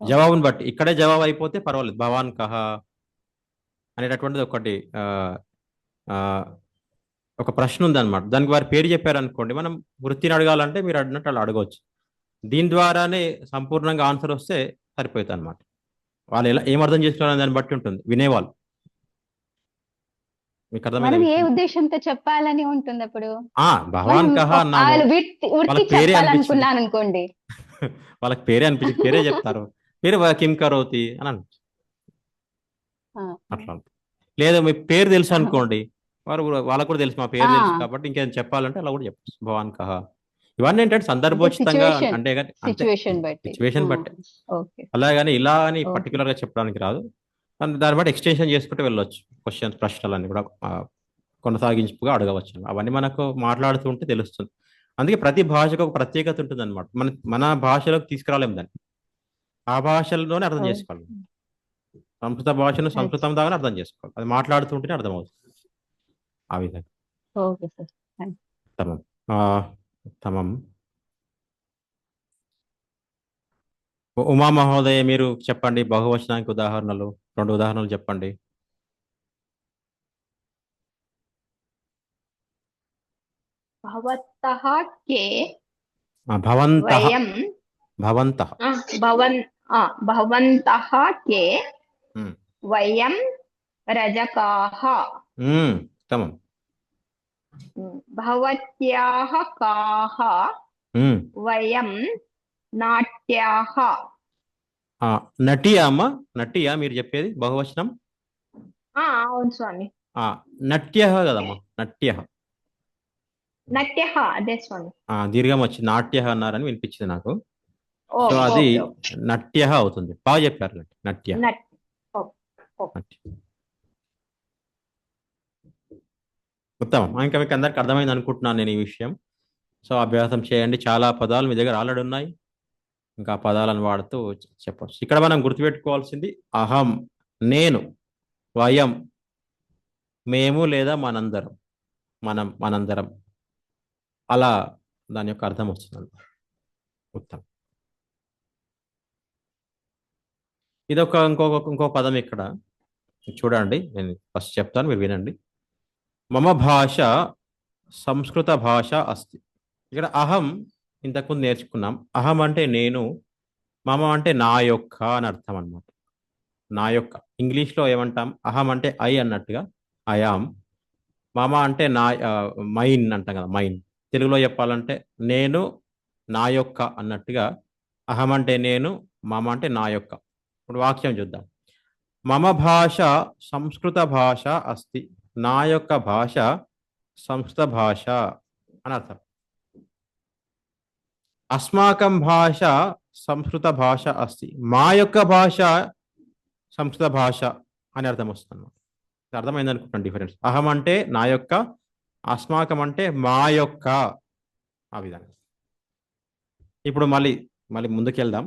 జవాబుని బట్టి. ఇక్కడే జవాబు అయిపోతే పర్వాలేదు. భవాన్ కహ అనేటటువంటిది ఒకటి ఒక ప్రశ్న ఉందన్నమాట. దానికి వారి పేరు చెప్పారు అనుకోండి, మనం వృత్తిని అడగాలంటే మీరు అడిగినట్టు అలా అడగవచ్చు. దీని ద్వారానే సంపూర్ణంగా ఆన్సర్ వస్తే సరిపోతుంది అనమాట. వాళ్ళు ఎలా ఏం అర్థం చేసుకున్నారని దాన్ని బట్టి ఉంటుంది వినేవాళ్ళు. మీకు మనం అర్థమైంది ఏ ఉద్దేశంతో చెప్పాలని ఉంటుంది అప్పుడు. భవాన్ మనం కహ అన్నాము, వాళ్ళు వృత్తి వాళ్ళకి పేరే అనిపించింది, చెప్పాలనుకున్నాను అనుకోండి, వాళ్ళకి పేరే అనిపించింది, పేరే చెప్తారు, పేరు కిమ్ కరోతి అని అనిపించింది. అట్లా ఉంటుంది. లేదా మీ పేరు తెలుసు అనుకోండి, వాళ్ళకు కూడా తెలుసు మా పేరు తెలుసు కాబట్టి ఇంకేం చెప్పాలంటే అలా కూడా చెప్పచ్చు. భవాన్ కహ ఇవన్నీ ఏంటంటే సందర్భోచితంగా అంటే సిచ్యువేషన్ బట్టి. సిచ్యువేషన్ బట్టి. ఓకే, అలాగని ఇలా అని పర్టికులర్ గా చెప్పడానికి రాదు. దాన్ని బట్టి ఎక్స్టెన్షన్ చేసుకుంటూ వెళ్ళొచ్చు. క్వశ్చన్స్ ప్రశ్నలన్నీ కూడా కొనసాగింపుగా అడగవచ్చు. అవన్నీ మనకు మాట్లాడుతూ ఉంటే తెలుస్తుంది. అందుకే ప్రతి భాషకు ఒక ప్రత్యేకత ఉంటుంది అనమాట. మన భాషలోకి తీసుకురాలేము దాన్ని, ఆ భాషలోనే అర్థం చేసుకోవాలి. సంస్కృత భాషను సంస్కృతం దాకా అర్థం చేసుకోవాలి, అది మాట్లాడుతూ ఉంటేనే అర్థమవుతుంది. ఆ విధంగా. Okay sir. తమం తమం. ఉమా మహోదయ మీరు చెప్పండి, బహువచనానికి ఉదాహరణలు 2 ఉదాహరణలు చెప్పండి. భవత్తః కే భవంతః వయం భవంతః భవంతః కే ఉమ్, వయం రజకాః తమం. భవత్యాః కాః ఉమ్, వయం నాట్యాః. నటియా అమ్మ, నటియా మీరు చెప్పేది బహువచనం? అవును స్వామి. నట్యః కదమ్మా, నట్యః. నట్యః అదే స్వామి. దీర్ఘం వచ్చి నాట్యః అన్నారని వినిపించింది నాకు. ఓ, సో అది ఓకే. నట్యః అవుతుంది. బాగా చెప్పారు, నట్య. ఉత్తమం. ఇంకా మీకు అందరికి అర్థమైంది అనుకుంటున్నాను నేను ఈ విషయం. సో అభ్యాసం చేయండి. చాలా పదాలు మీ దగ్గర ఆల్రెడీ ఉన్నాయి, ఇంకా పదాలను వాడుతూ చెప్పచ్చు. ఇక్కడ మనం గుర్తుపెట్టుకోవాల్సింది అహం, నేను, వయం, మేము లేదా మనందరం, మనందరం, అలా దాని యొక్క అర్థం వస్తుంది. ఉత్తమం. ఇదొక ఇంకో పదం ఇక్కడ చూడండి, నేను ఫస్ట్ చెప్తాను, మీరు వినండి. మమ భాష సంస్కృత భాష అస్తి. ఇక్కడ అహం ఇంతకుముందు నేర్చుకున్నాం. అహం అంటే నేను, మమ అంటే నా యొక్క అని అర్థం అన్నమాట. నా యొక్క. ఇంగ్లీష్లో ఏమంటాం? అహం అంటే ఐ అన్నట్టుగా ఐఆమ్. మమ అంటే నా మైన్ అంటాం కదా, మైన్. తెలుగులో చెప్పాలంటే నేను నా యొక్క అన్నట్టుగా అహం అంటే నేను, మమ అంటే నా యొక్క. ఇప్పుడు వాక్యం చూద్దాం. మమ భాష సంస్కృత భాష అస్తి. నా యొక్క భాష సంస్కృత భాష అని అర్థం. అస్మాకం భాష సంస్కృత భాష అస్తి. మా యొక్క భాష సంస్కృత భాష అని అర్థం వస్తుంది. అర్థమైంది అనుకుంటాను డిఫరెన్స్. అహం అంటే నా యొక్క, అస్మాకం అంటే మా యొక్క, ఆ విధంగా. ఇప్పుడు మళ్ళీ ముందుకెళ్దాం.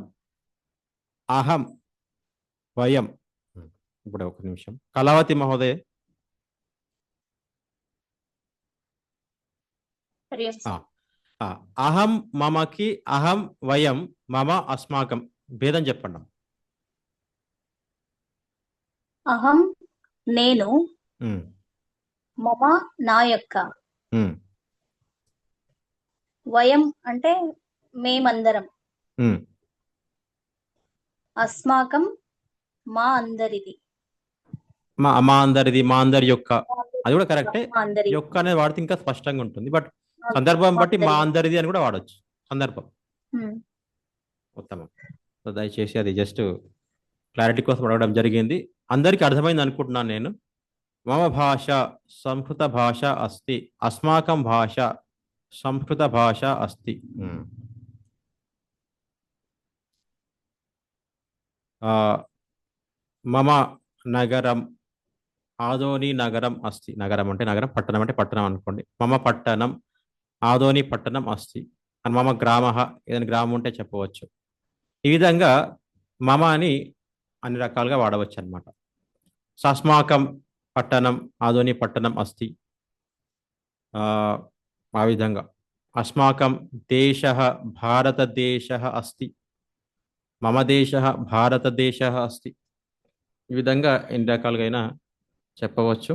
అహం, వయం. ఇప్పుడు ఒక నిమిషం, కళావతి మహోదయ. అహం మమకి అహం వయం, మమ అస్మాకం భేదం చెప్పండి. అహం నేను, మమ నా యొక్క, వయం అంటే మేమందరం, అస్మాకం మా అందరిది. మా అందరిది, మా అందరి యొక్క, అది కూడా కరెక్టే. మా అందరి యొక్క అనేది వాడితే ఇంకా స్పష్టంగా ఉంటుంది. బట్ సందర్భం బట్టి మా అందరిది అని కూడా వాడచ్చు, సందర్భం. ఉత్తమం. సో దయచేసి అది జస్ట్ క్లారిటీ కోసం అడగడం జరిగింది. అందరికీ అర్థమైంది అనుకుంటున్నాను నేను. మమ భాష సంస్కృత భాష అస్తి, అస్మాకం భాష సంస్కృత భాష అస్తి. మమ నగరం ఆదోని నగరం అస్తి. నగరం అంటే నగరం, పట్టణం అంటే పట్టణం అనుకోండి. మమ పట్టణం ఆదోని పట్టణం అస్తి. అని మమ గ్రామ, ఏదైనా గ్రామం ఉంటే చెప్పవచ్చు. ఈ విధంగా మమ అని అన్ని రకాలుగా వాడవచ్చు అనమాట. అస్మాకం పట్టణం ఆదోని పట్టణం అస్తి. ఆ విధంగా అస్మాకం దేశ భారతదేశ అస్తి, మమ దేశ భారతదేశ అస్తి. ఈ విధంగా ఎన్ని రకాలుగా అయినా చెప్పవచ్చు.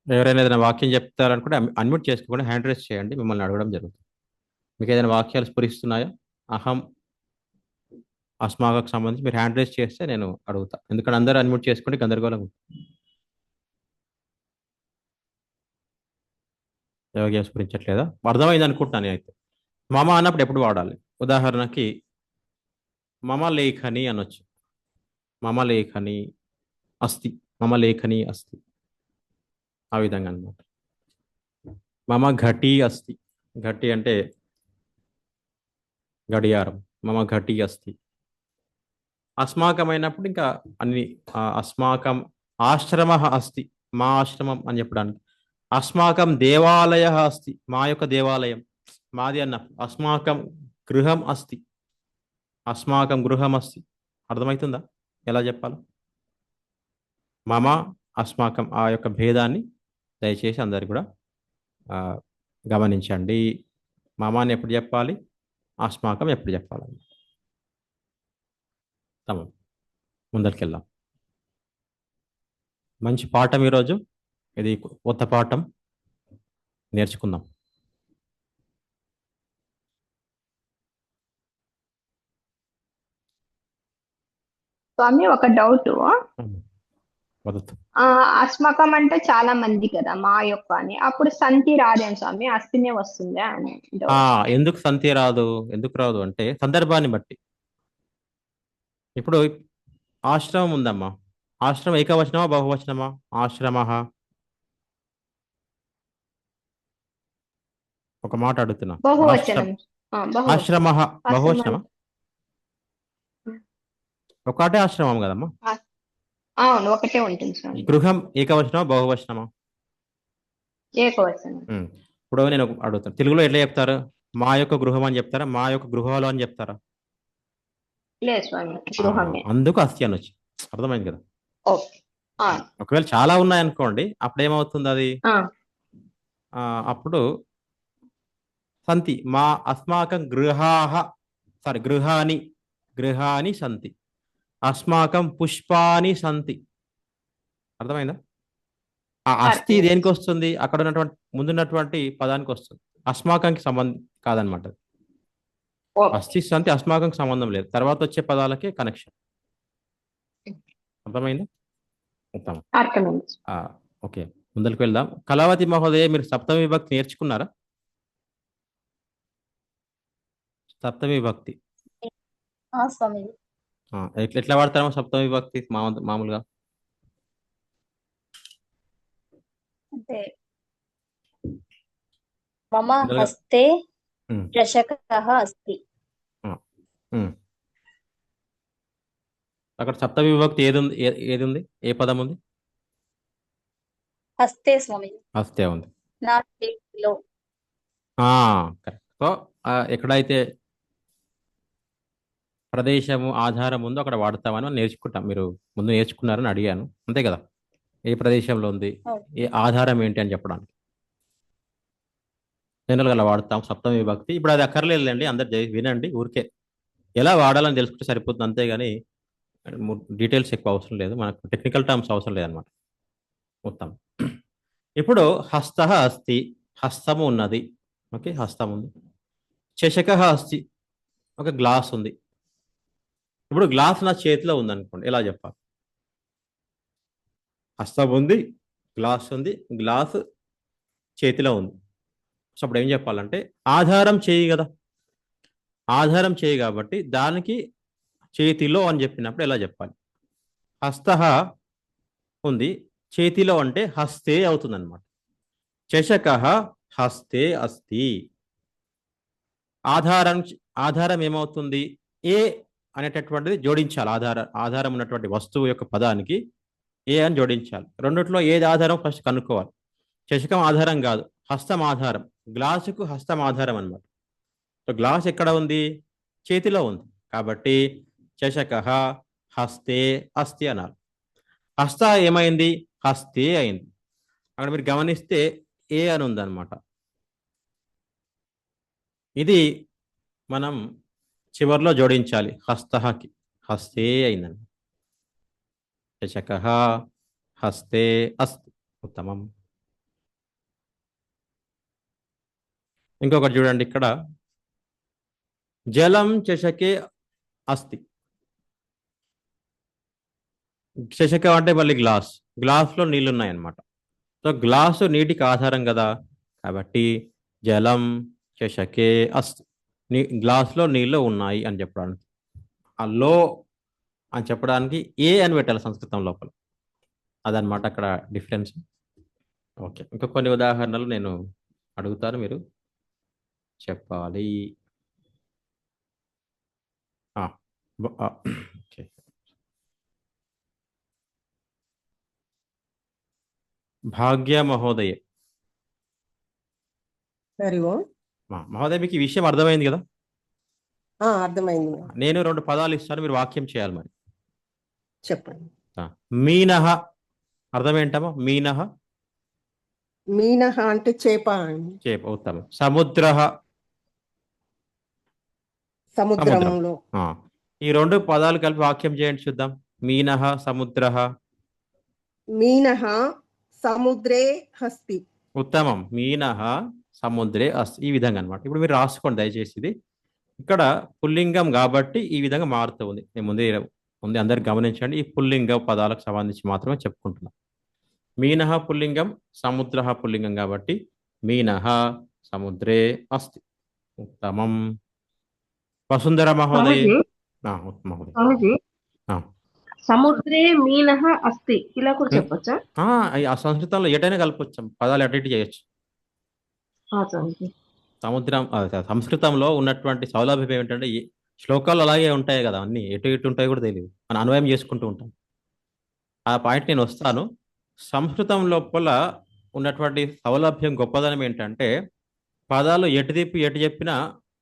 ఎవరైనా ఏదైనా వాక్యం చెప్తారనుకుంటే అన్మ్యూట్ చేసుకోకుండా హ్యాండ్ రైస్ చేయండి, మిమ్మల్ని అడగడం జరుగుతుంది. మీకు ఏదైనా వాక్యాలు స్ఫురిస్తున్నాయా? అహం అస్మాకకు సంబంధించి మీరు హ్యాండ్ రైస్ చేస్తే నేను అడుగుతా. ఎందుకంటే అందరూ అన్మ్యూట్ చేసుకుంటే గందరగోళం ఉంటుంది. వాక్యం స్ఫురించట్లేదా? అర్థమైంది అనుకుంటున్నాను నేనైతే. మమ అన్నప్పుడు ఎప్పుడు వాడాలి? ఉదాహరణకి మమ లేఖని అనొచ్చు. మమ లేఖని అస్తి, మమ లేఖని అస్తి. ఆ విధంగా అనమాట. మమ ఘటి అస్తి. ఘటి అంటే గడియారం. మమ ఘటి అస్తి. అస్మాకం అయినప్పుడు ఇంకా అన్ని అస్మాకం ఆశ్రమ అస్తి, మా ఆశ్రమం అని చెప్పడానికి. అస్మాకం దేవాలయ అస్తి, మా యొక్క దేవాలయం మాది అన్నప్పుడు. అస్మాకం గృహం అస్తి, అస్మాకం గృహం అస్తి. అర్థమవుతుందా ఎలా చెప్పాలో? మమ అస్మాకం ఆ యొక్క భేదాన్ని దయచేసి అందరు కూడా గమనించండి. మమాని ఎప్పుడు చెప్పాలి, అస్మాకం ఎప్పుడు చెప్పాలి. తమ ముందరికెళ్దాం. మంచి పాఠం ఈరోజు. ఇది కొత్త పాఠం, నేర్చుకుందాం. స్వామి ఒక డౌట్. వదతు. అస్మకం అంటే చాలా మంది కదా, మా యొక్క అని. అప్పుడు సంతి రాదేం స్వామి, అస్థినే వస్తుందా అని doubt. ఎందుకు సంతి రాదు? ఎందుకు రాదు అంటే సందర్భాన్ని బట్టి. ఇప్పుడు ఆశ్రమం ఉందమ్మా. ఆశ్రమం ఏకవచనమా బహువచనమా? ఆశ్రమ. ఒక మాట అడుగుతున్నా. బహువచనం. ఆశ్రమ బహువచనమా? ఒకటే ఆశ్రమం కదమ్మా. అవును, ఒకటే ఉంటుంది స్వామి. గృహం ఏకవచనమా బహువచనమా? ఏకవచనం. ఇప్పుడు నేను అడుగుతాను, తెలుగులో ఎట్లా చెప్తారు? మా యొక్క గృహం అని చెప్తారా, మా యొక్క గృహాలు అని చెప్తారా? లేదు స్వామి, గృహమే. అందుకు అస్థి అనొచ్చు. అర్థమైంది కదా? ఓకే. ఒకవేళ చాలా ఉన్నాయనుకోండి, అప్పుడు ఏమవుతుంది అది? అప్పుడు సంతి. మా అస్మాకం గృహాహ, సారీ గృహాని, గృహాని సంతి. అస్మాకం పుష్పాని సంతి. అర్థమైందా? ఆ అస్థి దేనికి వస్తుంది? అక్కడ ఉన్నటువంటి ముందున్నటువంటి పదానికి వస్తుంది. అస్మాకంకి సంబంధం కాదనమాట. అస్థి సంతి అస్మాకంకి సంబంధం లేదు. తర్వాత వచ్చే పదాలకే కనెక్షన్. అర్థమైందా? ఓకే, ముందరికి వెళ్దాం. కళావతి మహోదయ, మీరు సప్తమి విభక్తి నేర్చుకున్నారా? సప్తమి విభక్తి స్వామి. ఎట్లా వాడతారో సప్తమి విభక్తి మామూలుగా? అంటే మమ హస్తే చషకః అస్తి. అక్కడ సప్తమి విభక్తి ఏది ఉంది? ఏ పదం ఉంది? హస్తే స్వామి. హస్తే ఉంది. నా చేతిలో. కరెక్ట్. సో ఎక్కడైతే ప్రదేశము ఆధారం ఉందో అక్కడ వాడతామని నేర్చుకుంటాం. మీరు ముందు నేర్చుకున్నారని అడిగాను, అంతే కదా? ఏ ప్రదేశంలో ఉంది, ఏ ఆధారం ఏంటి అని చెప్పడానికి జనరల్గా అలా వాడతాం సప్తమి విభక్తి. ఇప్పుడు అది అక్కర్లేదండి, అందరు వినండి. ఊరికే ఎలా వాడాలని తెలుసుకుంటే సరిపోతుంది, అంతేగాని డీటెయిల్స్ ఎక్కువ అవసరం లేదు. మనకు టెక్నికల్ టర్మ్స్ అవసరం లేదనమాట మొత్తం. ఇప్పుడు హస్త అస్తి, హస్తము ఉన్నది. ఓకే, హస్తం ఉంది. చషక అస్తి, ఒక గ్లాస్ ఉంది. ఇప్పుడు గ్లాస్ నా చేతిలో ఉంది అనుకోండి, ఎలా చెప్పాలి? హస్తం ఉంది, గ్లాస్ ఉంది, గ్లాస్ చేతిలో ఉంది. సో అప్పుడు ఏం చెప్పాలంటే ఆధారం చేయి కదా. ఆధారం చేయి కాబట్టి దానికి చేతిలో అని చెప్పినప్పుడు ఎలా చెప్పాలి? హస్తః ఉంది, చేతిలో అంటే హస్తే అవుతుంది అనమాట. చషకః హస్తే అస్తి. ఆధారం ఆధారం ఏమవుతుంది? ఏ అనేటటువంటిది జోడించాలి. ఆధారం ఉన్నటువంటి వస్తువు యొక్క పదానికి ఏ అని జోడించాలి. రెండిట్లో ఏది ఆధారం ఫస్ట్ కనుక్కోవాలి. చషకం ఆధారం కాదు, హస్తం ఆధారం. గ్లాసుకు హస్తం ఆధారం అనమాట. సో గ్లాస్ ఎక్కడ ఉంది? చేతిలో ఉంది. కాబట్టి చషకః హస్తే అస్తి అనాలి. హస్త ఏమైంది? హస్తే అయింది. అక్కడ మీరు గమనిస్తే ఏ అని ఉందన్నమాట. ఇది మనం చివర్లో జోడించాలి. హస్తకి హస్తే అయిందండి. చషకః హస్తే అస్తి. ఉత్తమం. ఇంకొకటి చూడండి, ఇక్కడ జలం చషకే అస్తి. చషకం అంటే మళ్ళీ గ్లాస్, గ్లాస్లో నీళ్ళు ఉన్నాయన్నమాట. సో గ్లాసు నీటికి ఆధారం కదా, కాబట్టి జలం చషకే అస్తి. గ్లాస్లో నీళ్ళు ఉన్నాయి అని చెప్పడానికి, ఆ లో అని చెప్పడానికి ఏ అని పెట్టాలి సంస్కృతం లోపల. అదనమాట అక్కడ డిఫరెన్స్. ఓకే, ఇంకా కొన్ని ఉదాహరణలు నేను అడుగుతాను, మీరు చెప్పాలి. ఓకే. భాగ్య మహోదయ. హరి ఓం. మహోదయ, మీకు ఈ విషయం అర్థమైంది కదా? అర్థమైంది. నేను 2 పదాలు ఇస్తాను, మీరు వాక్యం చేయాలి. మరి చెప్పండి. మీనహ అర్థం ఏంటమ్మా? మీనహ మీనహ అంటే చేప. చేప. ఉత్తమం. సముద్రః సముద్రంలో. ఈ 2 పదాలు కలిపి వాక్యం చేయండి చూద్దాం. మీనః సముద్రః. మీనహ సముద్రే హస్తి. ఉత్తమం. మీనః సముద్రే అస్తి. ఈ విధంగా అనమాట. ఇప్పుడు మీరు రాసుకోండి దయచేసి. ఇది ఇక్కడ పుల్లింగం కాబట్టి ఈ విధంగా మారుతూ ఉంది. నేను ముందే అందరు గమనించండి, ఈ పుల్లింగ పదాలకు సంబంధించి మాత్రమే చెప్పుకుంటున్నాం. మీనః పుల్లింగం, సముద్రః పుల్లింగం కాబట్టి మీనః సముద్రే అస్తి. ఉత్తమం. వసుంధర మహోదయ. మహోదయ, సముద్రే మీనః అస్తి ఇలా కూడా చెప్పొచ్చా? ఆ సంస్కృతంలో ఎటైనా కలపొచ్చు, పదాలు అటు ఇటు చేయొచ్చు. సముద్రం సంస్కృతంలో ఉన్నటువంటి సౌలభ్యం ఏమిటంటే శ్లోకాలు అలాగే ఉంటాయి కదా, అన్ని ఎటు ఇటు ఉంటాయి కూడా తెలియదు, మనం అన్వయం చేసుకుంటూ ఉంటాం. ఆ పాయింట్ నేను వస్తాను. సంస్కృతం లోపల ఉన్నటువంటి సౌలభ్యం గొప్పదనం ఏంటంటే పదాలు ఎటు తిప్పి ఎటు చెప్పినా,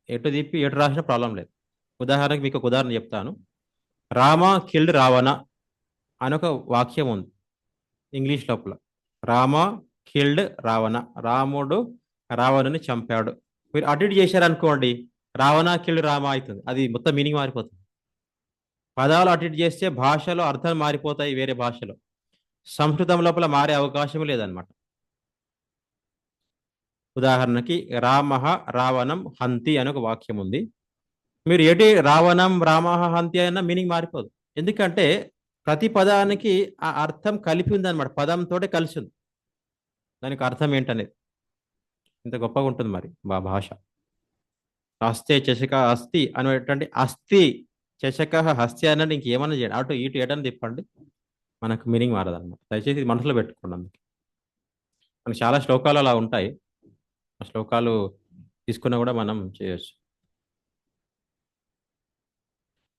ఎటు తిప్పి ఎటు రాసినా ప్రాబ్లం లేదు. ఉదాహరణకి మీకు ఒక ఉదాహరణ చెప్తాను. రామ కిల్డ్ రావణ అని ఒక వాక్యం ఉంది ఇంగ్లీష్ లోపల. రామ కిల్డ్ రావణ, రాముడు రావణుని చంపాడు. మీరు అటు ఇటు చేశారనుకోండి, రావణ కిల్డ్ రామ అవుతుంది. అది మొత్తం మీనింగ్ మారిపోతుంది. పదాలు అటు ఇటు చేస్తే భాషలో అర్థాలు మారిపోతాయి. వేరే భాషలో, సంస్కృతం లోపల మారే అవకాశం లేదనమాట. ఉదాహరణకి రామః రావణం హంతి అని ఒక వాక్యం ఉంది. మీరు ఎటు రావణం రామః హంతి అయినా మీనింగ్ మారిపోదు. ఎందుకంటే ప్రతి పదానికి ఆ అర్థం కలిపి ఉందన్నమాట, పదంతో కలిసి ఉంది. దానికి అర్థం ఏంటనేది ఇంత గొప్పగా ఉంటుంది మరి భాష. హస్తే చషక అస్తి అనేటువంటి అస్థి చషక హస్తి అన్నది ఇంకేమన్నా చేయండి, అటు ఇటు ఏటని తిప్పండి, మనకు మీనింగ్ మారదన్నమాట. దయచేసి ఇది మనసులో పెట్టుకోండి. అందుకే మనకి చాలా శ్లోకాలు అలా ఉంటాయి, ఆ శ్లోకాలు తీసుకున్నా కూడా మనం చేయొచ్చు.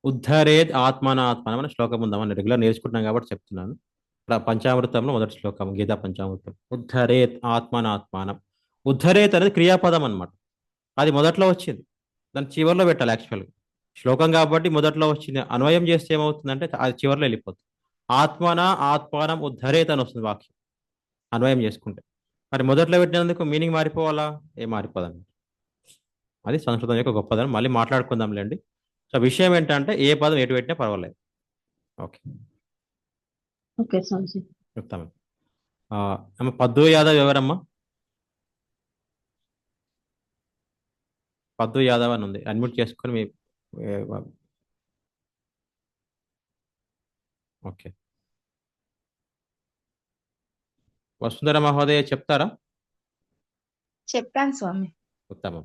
ఉద్ధరేద్ ఆత్మానాత్మన మన శ్లోకం ఉందామని రెగ్యులర్ నేర్చుకుంటున్నాం కాబట్టి చెప్తున్నాను. పంచామృతంలో మొదటి శ్లోకం, గీతా పంచామృతం. ఉద్ధరేత్ ఆత్మానాత్మానం. ఉద్ధరేత్ అనేది క్రియాపదం అనమాట. అది మొదట్లో వచ్చింది, దాన్ని చివరిలో పెట్టాలి. యాక్చువల్గా శ్లోకం కాబట్టి మొదట్లో వచ్చింది, అన్వయం చేస్తే ఏమవుతుందంటే అది చివరిలో వెళ్ళిపోతుంది. ఆత్మన ఆత్మానం ఉద్ధరేత్ అని వస్తుంది వాక్యం అన్వయం చేసుకుంటే. మరి మొదట్లో పెట్టినందుకు మీనింగ్ మారిపోవాలా? ఏం మారిపోదండి. అది సంస్కృతం యొక్క గొప్పదనం. మళ్ళీ మాట్లాడుకుందాంలేండి. సో విషయం ఏంటంటే ఏ పదం ఎటు పెట్టినా పర్వాలేదు. ఓకే ఓకే స్వామిజీ. చెప్తాము. అమ్మ పద్దు యాదవ్ ఎవరమ్మా? పద్దు యాదవ్ అని ఉంది, అన్మ్యూట్ చేసుకొని మీ ఓకే. వసుంధర మహోదయ చెప్తారా? చెప్పాను స్వామి. ఉత్తమం.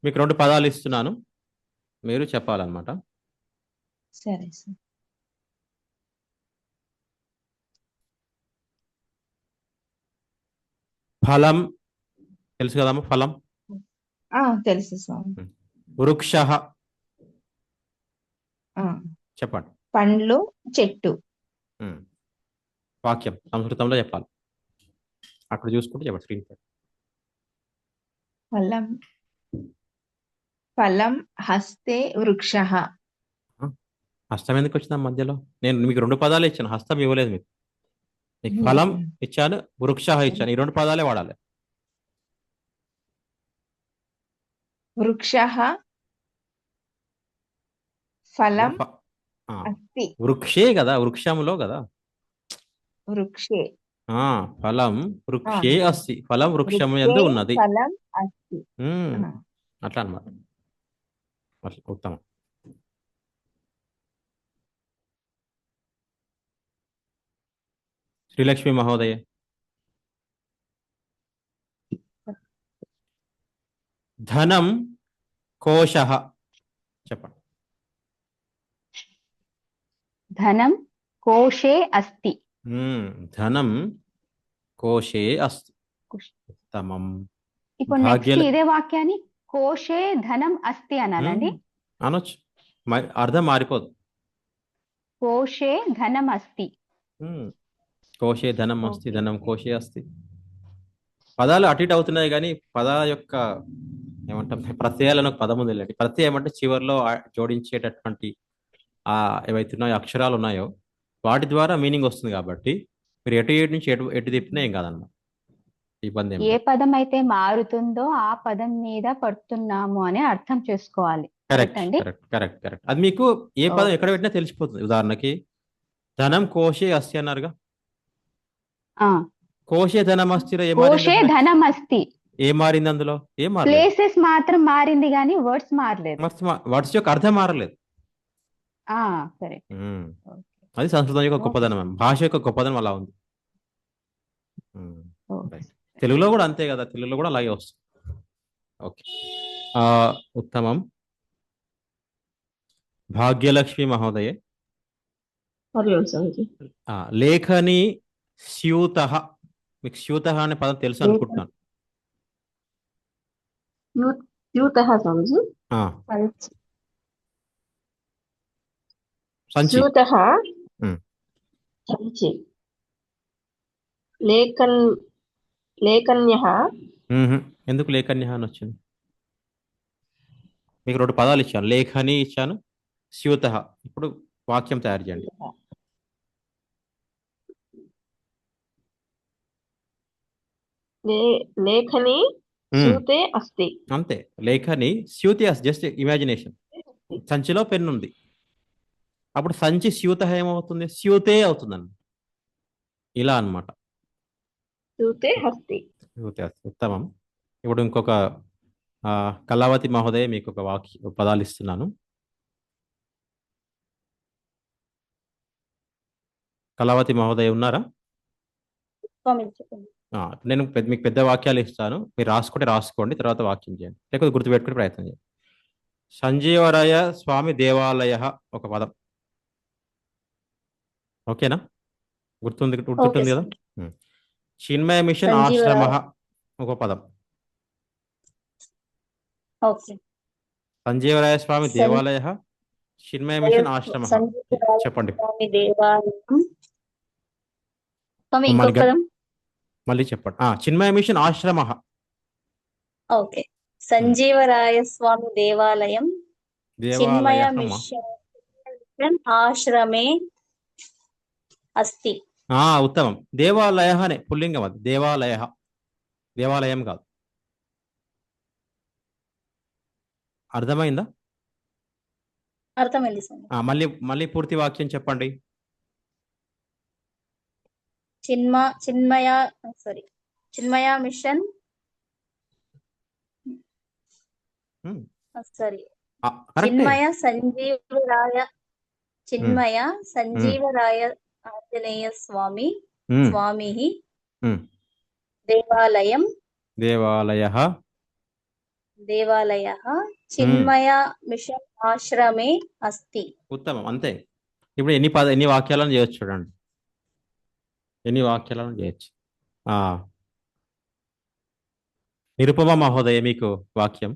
మీకు 2 పదాలు ఇస్తున్నాను. మీరు చెప్పాలన్నమాట. సరే సార్. ఫలం తెలుసు కదమ్మా, ఫలం. తెలుసు స్వామి. వృక్ష ఆ, చెప్పండి. పండ్లు చెట్టు. వాక్యం సంస్కృతంలో చెప్పాలి. అక్కడ చూసుకుంటే చెప్పండి స్క్రీన్ పై. ఫలం ఫలం హస్తే వృక్ష. హస్తం ఎందుకు వచ్చిందా మధ్యలో? నేను మీకు 2 పదాలు ఇచ్చాను, హస్తం ఇవ్వలేదు మీకు. మీకు ఫలం ఇచ్చాను, వృక్ష ఇచ్చాను. ఈ 2 పదాలే వాడాలి. వృక్ష ఫలం ఫ- ఆ, అస్తి. వృక్షే కదా, వృక్షములో కదా. వృక్షే ఫలం వృక్షే అస్తి, ఫలం వృక్షము వృక్షే యందు ఉన్నది. ఫలం అస్తి. ఉమ్, ఆ, అట్లా అన్నమాట. అట్లా ఉత్తమం. శ్రీలక్ష్మి మహోదయ. ధనం కోశ చెప్పండి. ధనం కోశే అస్తి. ధనం కోశే అస్తి. ఉత్తమం. ఇప్పుడు నెక్స్ట్ భాగ్యల ఇదే వాక్యాన్ని కోశే ధనం అస్తి అనాలండి. అనొచ్చు, అర్థం మారిపోదు. కోశే ధనం అస్తి. కోశే ధనం అస్తి, ఓకే. ధనం కోశే అస్తి. పదాలు అటు ఇటు అవుతున్నాయి కానీ పదాల యొక్క ఏమంటాం ప్రత్యయాలను ఒక పదం ఉంది. లేండి, ప్రత్యయం అంటే చివరిలో జోడించేటటువంటి ఏవైతే ఉన్నాయో అక్షరాలు ఉన్నాయో వాటి ద్వారా మీనింగ్ వస్తుంది. కాబట్టి మీరు ఎటు ఏడు నుంచి ఎటు ఎటు తిప్పినా ఏం కాదన్నమాట, ఇబ్బంది ఏం ఏ లేదు. పదం అయితే మారుతుందో ఆ పదం మీద పడుతున్నాము అని అర్థం చేసుకోవాలి. కరెక్ట్ కరెక్ట్ అండి. Correct correct correct. అది మీకు ఏ పదం ఎక్కడ పెట్టినా తెలిసిపోతుంది. ఉదాహరణకి ధనం కోశే అస్తి అన్నారుగా, ఆ, కోశే ధనం అస్థిలో ఏం కోశే మారింది? ధనం అస్తి. ఏం మారింది అందులో? ఏం మారలేదు. ప్లేసెస్ మాత్రం మారింది కానీ వర్డ్స్ మారలేదు. వర్డ్స్ యొక్క అర్థం మారలేదు. కరెక్ట్. అది సంస్కృతం యొక్క గొప్పదనం, భాష యొక్క గొప్పదనం అలా ఉంది. Right. తెలుగులో కూడా అంతే కదా, తెలుగులో కూడా అలాగే వస్తుంది. ఓకే, ఉత్తమం. భాగ్యలక్ష్మి మహోదయ. లేఖని స్యూత. మీకు స్యూత అనే పదం తెలుసు అనుకుంటున్నాను. ఆ, సంచి. స్యూతః ఉమ్. సంచి. లేఖన్యః. ఎందుకు లేఖన్య అని వచ్చింది? మీకు 2 పదాలు ఇచ్చాను, లేఖని ఇచ్చాను, స్యూత. ఇప్పుడు వాక్యం తయారు చేయండి. లేఖని స్యూతే అస్తి. అంతే, లేఖని స్యూతి అస్తి. Just imagination. సంచిలో పెన్ను ఉంది, అప్పుడు సంచి స్యూత ఏమవుతుంది? స్యూతే అవుతుందండి. ఇలా అన్నమాట. స్యూతే అస్తి. స్యూతే అస్తి. ఉత్తమం. ఇప్పుడు ఇంకొక కళావతి మహోదయ మీకు ఒక పదాలు ఇస్తున్నాను. కళావతి మహోదయ ఉన్నారా? నేను మీకు పెద్ద వాక్యాలు ఇస్తాను, మీరు రాసుకుంటే రాసుకోండి, తర్వాత వాక్యం చేయండి, లేకపోతే గుర్తుపెట్టుకునే ప్రయత్నం చేయండి. సంజీవరాయ స్వామి దేవాలయ ఒక పదం. ఓకేనా? గుర్తుంటుంది కదా? చిన్మయ మిషన్ ఆశ్రమ ఒక పదం. సంజీవరాయ స్వామి దేవాలయ, చిన్మయ మిషన్ ఆశ్రమ. చెప్పండి మళ్ళీ చెప్పండి. చిన్మయ మిషన్ ఆశ్రమ. ఓకే. సంజీవరాయ స్వామి దేవాలయం, చిన్మయ మిషన్ ఆశ్రమే అస్తి. ఉత్తమం. దేవాలయ అనే పుల్లింగం, అది దేవాలయ, దేవాలయం కాదు. అర్థమైందా? అర్థమైంది సార్. మళ్ళీ పూర్తి వాక్యం చెప్పండి. చిన్మయ మిషన్ చిన్మయ సంజీవరాయ ఆంజనేయ స్వామి దేవాలయం చిన్మయ మిషన్ ఆశ్రమే అస్తి. ఉత్తమం, అంతే. ఇప్పుడు ఎన్ని వాక్యాలను చేయొచ్చు చూడండి, ఎన్ని వాక్యాలను చేయొచ్చు. ఆ నిరుపమ మహోదయ, మీకు వాక్యం.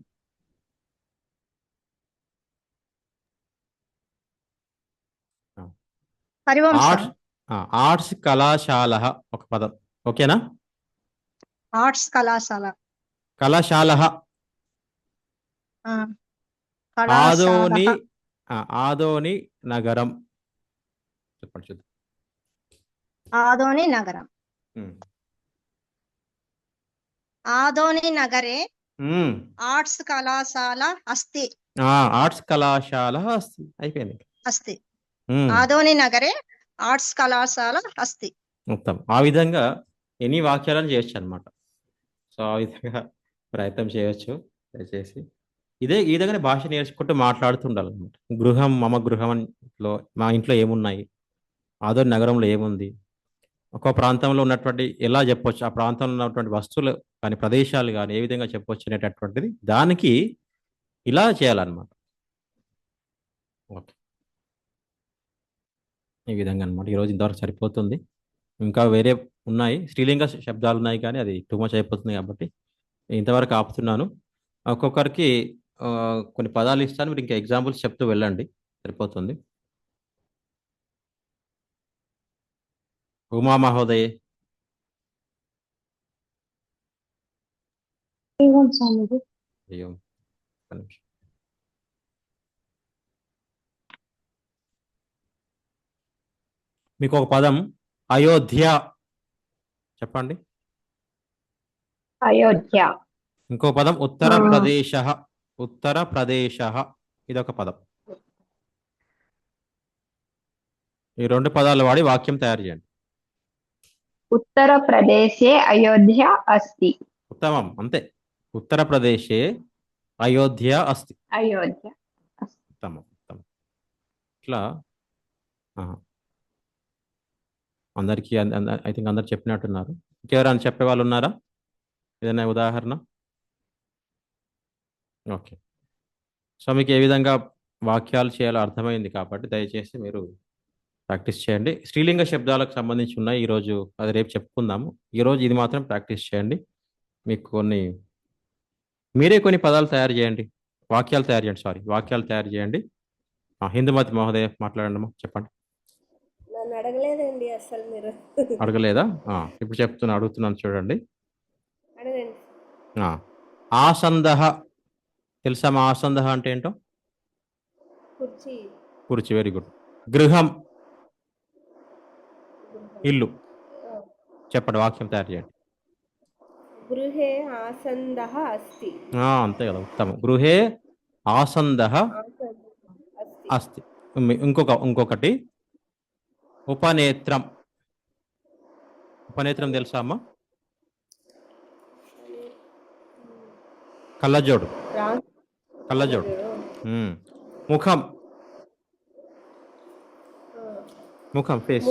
హరివంశ ఆర్ట్స్ ఆర్ట్స్ కళాశాల ఒక పదం, ఓకేనా? ఆర్ట్స్ కళాశాల కళాశాల. ఆ, కళాశాల ఆదోని ఆదోని నగరం. చెప్పండి చూద్దాం. ఆదోని నగరం ఉమ్. ఆదోని నగరే ఉమ్. ఆర్ట్స్ కళాశాల అస్తి ఆర్ట్స్ కళాశాల అయిపోయింది. అస్తి ఉమ్. ఆదోని నగరే ఆర్ట్స్ కళాశాల అస్తి. మొత్తం ఆ విధంగా ఎన్ని వాక్యాలను చేయొచ్చు అనమాట. సో ఆ విధంగా ప్రయత్నం చేయొచ్చు దయచేసి. ఈ విధంగానే భాష నేర్చుకుంటూ మాట్లాడుతూ ఉండాలన్నమాట. గృహం మమ గృహం లో మా ఇంట్లో ఏమున్నాయి, ఆదోని నగరంలో ఏముంది, ఒక ప్రాంతంలో ఉన్నటువంటి ఎలా చెప్పొచ్చు, ఆ ప్రాంతంలో ఉన్నటువంటి వస్తువులు కానీ ప్రదేశాలు కానీ ఏ విధంగా చెప్పొచ్చు అనేటటువంటిది దానికి ఇలా చేయాలన్నమాట. ఓకే, ఈ విధంగా అనమాట. ఈరోజు ఇంతవరకు సరిపోతుంది. ఇంకా వేరే ఉన్నాయి, స్త్రీలింగ శబ్దాలు ఉన్నాయి, కానీ అది టూ మచ్ అయిపోతుంది కాబట్టి ఇంతవరకు ఆపుతున్నాను. ఒక్కొక్కరికి కొన్ని పదాలు ఇస్తాను, మీరు ఇంకా ఎగ్జాంపుల్స్ చెప్తూ వెళ్ళండి, సరిపోతుంది. ఉమా మహోదయే. అయ్యో, ఒక్క నిమిషం. మీకు ఒక పదం అయోధ్య చెప్పండి. అయోధ్య. ఇంకో పదం ఉత్తరప్రదేశ. ఉత్తరప్రదేశ ఇదొక పదం. ఈ రెండు పదాలు వాడి వాక్యం తయారు చేయండి. ఉత్తరప్రదేశే అయోధ్య అస్తి. ఉత్తమం, అంతే. ఉత్తరప్రదేశే అయోధ్య అస్తి. అయోధ్య. ఉత్తమం ఉత్తమం. ఇట్లా అందరికీ ఐ థింక్ అందరు చెప్పినట్టున్నారు. ఇంకెవరైనా చెప్పే వాళ్ళు ఉన్నారా? ఏదైనా ఉదాహరణ? ఓకే. సో మీకు ఏ విధంగా వాక్యాలు చేయాలో అర్థమైంది కాబట్టి దయచేసి మీరు ప్రాక్టీస్ చేయండి. స్త్రీలింగ శబ్దాలకు సంబంధించి ఉన్నాయి ఈరోజు, అది రేపు చెప్పుకుందాము. ఈరోజు ఇది మాత్రం ప్రాక్టీస్ చేయండి. మీకు మీరే కొన్ని పదాలు తయారు చేయండి, వాక్యాలు తయారు చేయండి, వాక్యాలు తయారు చేయండి. హిందూమతి మహోదయ మాట్లాడండి అమ్మా, చెప్పండి. నన్ను అడగలేదండి అసలు మీరు. అడగలేదా? ఇప్పుడు అడుగుతున్నాను చూడండి. అడగండి. ఆసందహ తెలుసా? మా ఆసందహ అంటే ఏంటో? కుర్చీ. కుర్చీ, వెరీ గుడ్. గృహం ఇల్లు. చెప్పండి, వాక్యం తయారు చేయండి. గృహే ఆసందః అస్తి. అంతే కదా, ఉత్తమం. గృహే ఆసందః అస్తి. ఇంకొకటి ఉపనేత్రం. ఉపనేత్రం తెలుసా అమ్మా? కళ్ళజోడు. కళ్ళజోడు. ముఖం. ముఖం, ఫేస్.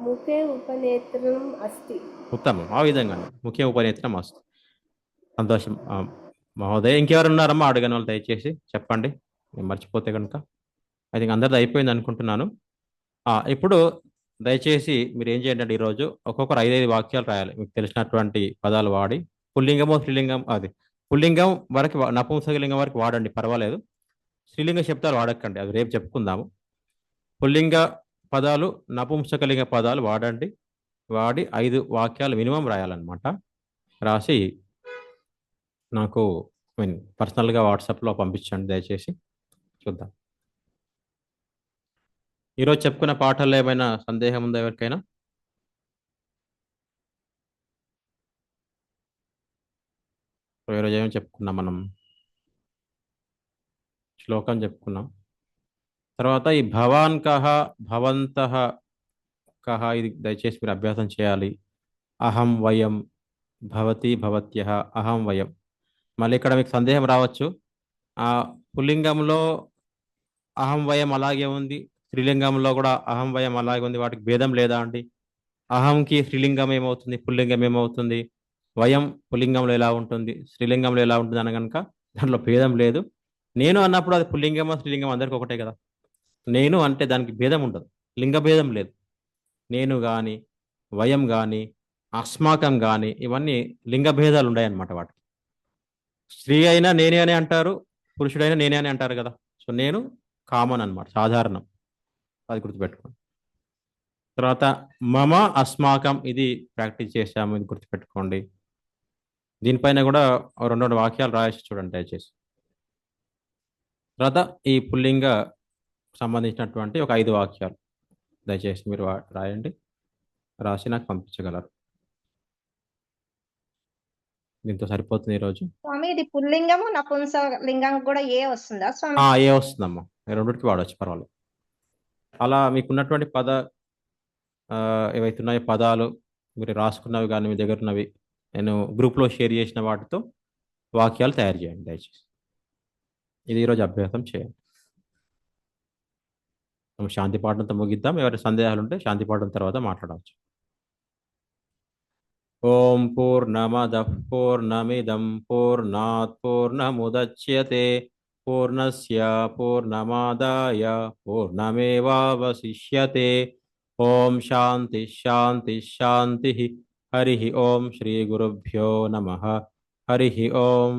ముఖే ఉపనేత్రం అస్తి. ఉత్తమం, ఆ విధంగా ముఖ్య ఉపనేత్రం అస్తి. సంతోషం మహోదయ. ఇంకెవరు ఉన్నారమ్మా? అడగని వాళ్ళు దయచేసి చెప్పండి, నేను మర్చిపోతే కనుక. ఐ థింక్ అందరిది అయిపోయింది అనుకుంటున్నాను. ఇప్పుడు దయచేసి మీరు ఏం చేయండి అంటే ఈరోజు ఒక్కొక్కరు 5 వాక్యాలు రాయాలి, మీకు తెలిసినటువంటి పదాలు వాడి. పుల్లింగము స్త్రీలింగం, అది పుల్లింగం వరకు నపుంసకలింగం వరకు వాడండి, పర్వాలేదు. స్త్రీలింగ శబ్దాలు వాడకండి, అది రేపు చెప్పుకుందాము. పుల్లింగ పదాలు నపుంసకలింగ పదాలు వాడండి. వాడి 5 వాక్యాలు మినిమం రాయాలన్నమాట. రాసి నాకు పర్సనల్గా వాట్సాప్లో పంపించండి దయచేసి, చూద్దాం. ఈరోజు చెప్పుకున్న పాఠాల్లో ఏమైనా సందేహం ఉందా ఎవరికైనా? ఈరోజు ఏమేమి చెప్పుకున్నాం మనం? శ్లోకం చెప్పుకున్నాం. తర్వాత ఈ భవాన్ కహ భవంతః కహ, ఇది దయచేసి మీరు అభ్యాసం చేయాలి. అహం వయం, భవతి భవత్యః, అహం వయం. మళ్ళీ ఇక్కడ మీకు సందేహం రావచ్చు, పుల్లింగంలో అహం వయం అలాగే ఉంది, స్త్రీలింగంలో కూడా అహం వయం అలాగే ఉంది, వాటికి భేదం లేదా అండి? అహంకి స్త్రీలింగం ఏమవుతుంది, పుల్లింగం ఏమవుతుంది, వయం పుల్లింగంలో ఎలా ఉంటుంది, స్త్రీలింగంలో ఎలా ఉంటుంది అని కనుక దాంట్లో భేదం లేదు. నేను అన్నప్పుడు అది పుల్లింగమా స్త్రీలింగం అందరికీ ఒకటే కదా. నేను అంటే దానికి భేదం ఉండదు, లింగ భేదం లేదు. నేను కానీ, వయం కానీ, అస్మాకం కానీ, ఇవన్నీ లింగ భేదాలు ఉన్నాయన్నమాట వాటికి. స్త్రీ అయినా నేనే అని అంటారు, పురుషుడైనా నేనే అని అంటారు కదా. సో నేను కామన్ అన్నమాట, సాధారణం. అది గుర్తుపెట్టుకోండి. తర్వాత మమ అస్మాకం, ఇది ప్రాక్టీస్ చేసాము, ఇది గుర్తుపెట్టుకోండి. దీనిపైన కూడా ఓ 2 వాక్యాలు రాయేసి చూడండి దయచేసి. తర్వాత ఈ పుల్లింగ సంబంధించినటువంటి ఒక 5 వాక్యాలు దయచేసి మీరు రాయండి, రాసి నాకు పంపించగలరు. దీంతో సరిపోతుంది ఈరోజు. స్వామి ఇది పుల్లింగము నపుంసలింగం కూడా ఏ వస్తుందా స్వామి? ఏ వస్తుందమ్మా, రెండింటికి వాడవచ్చు, పర్వాలేదు. అలా మీకున్నటువంటి ఏవైతే ఉన్నాయో పదాలు మీరు రాసుకున్నవి కానీ మీ దగ్గర ఉన్నవి నేను గ్రూప్లో షేర్ చేసిన వాటితో వాక్యాలు తయారు చేయండి దయచేసి. ఇది ఈరోజు అభ్యాసం చేయండి. మనం శాంతి పాఠంతో ముగిద్దాం. ఎవరి సందేహాలు ఉంటే శాంతి పాఠం తర్వాత మాట్లాడవచ్చు. ఓం పూర్ణమదః పూర్ణమిదం పూర్ణాత్ పూర్ణముదచ్యతే పూర్ణస్య పూర్ణమాదాయ పూర్ణమేవావశిష్యతే. ఓం శాంతి శాంతి శాంతి. హరి ఓం శ్రీ గురుభ్యో నమః. హరి ఓం.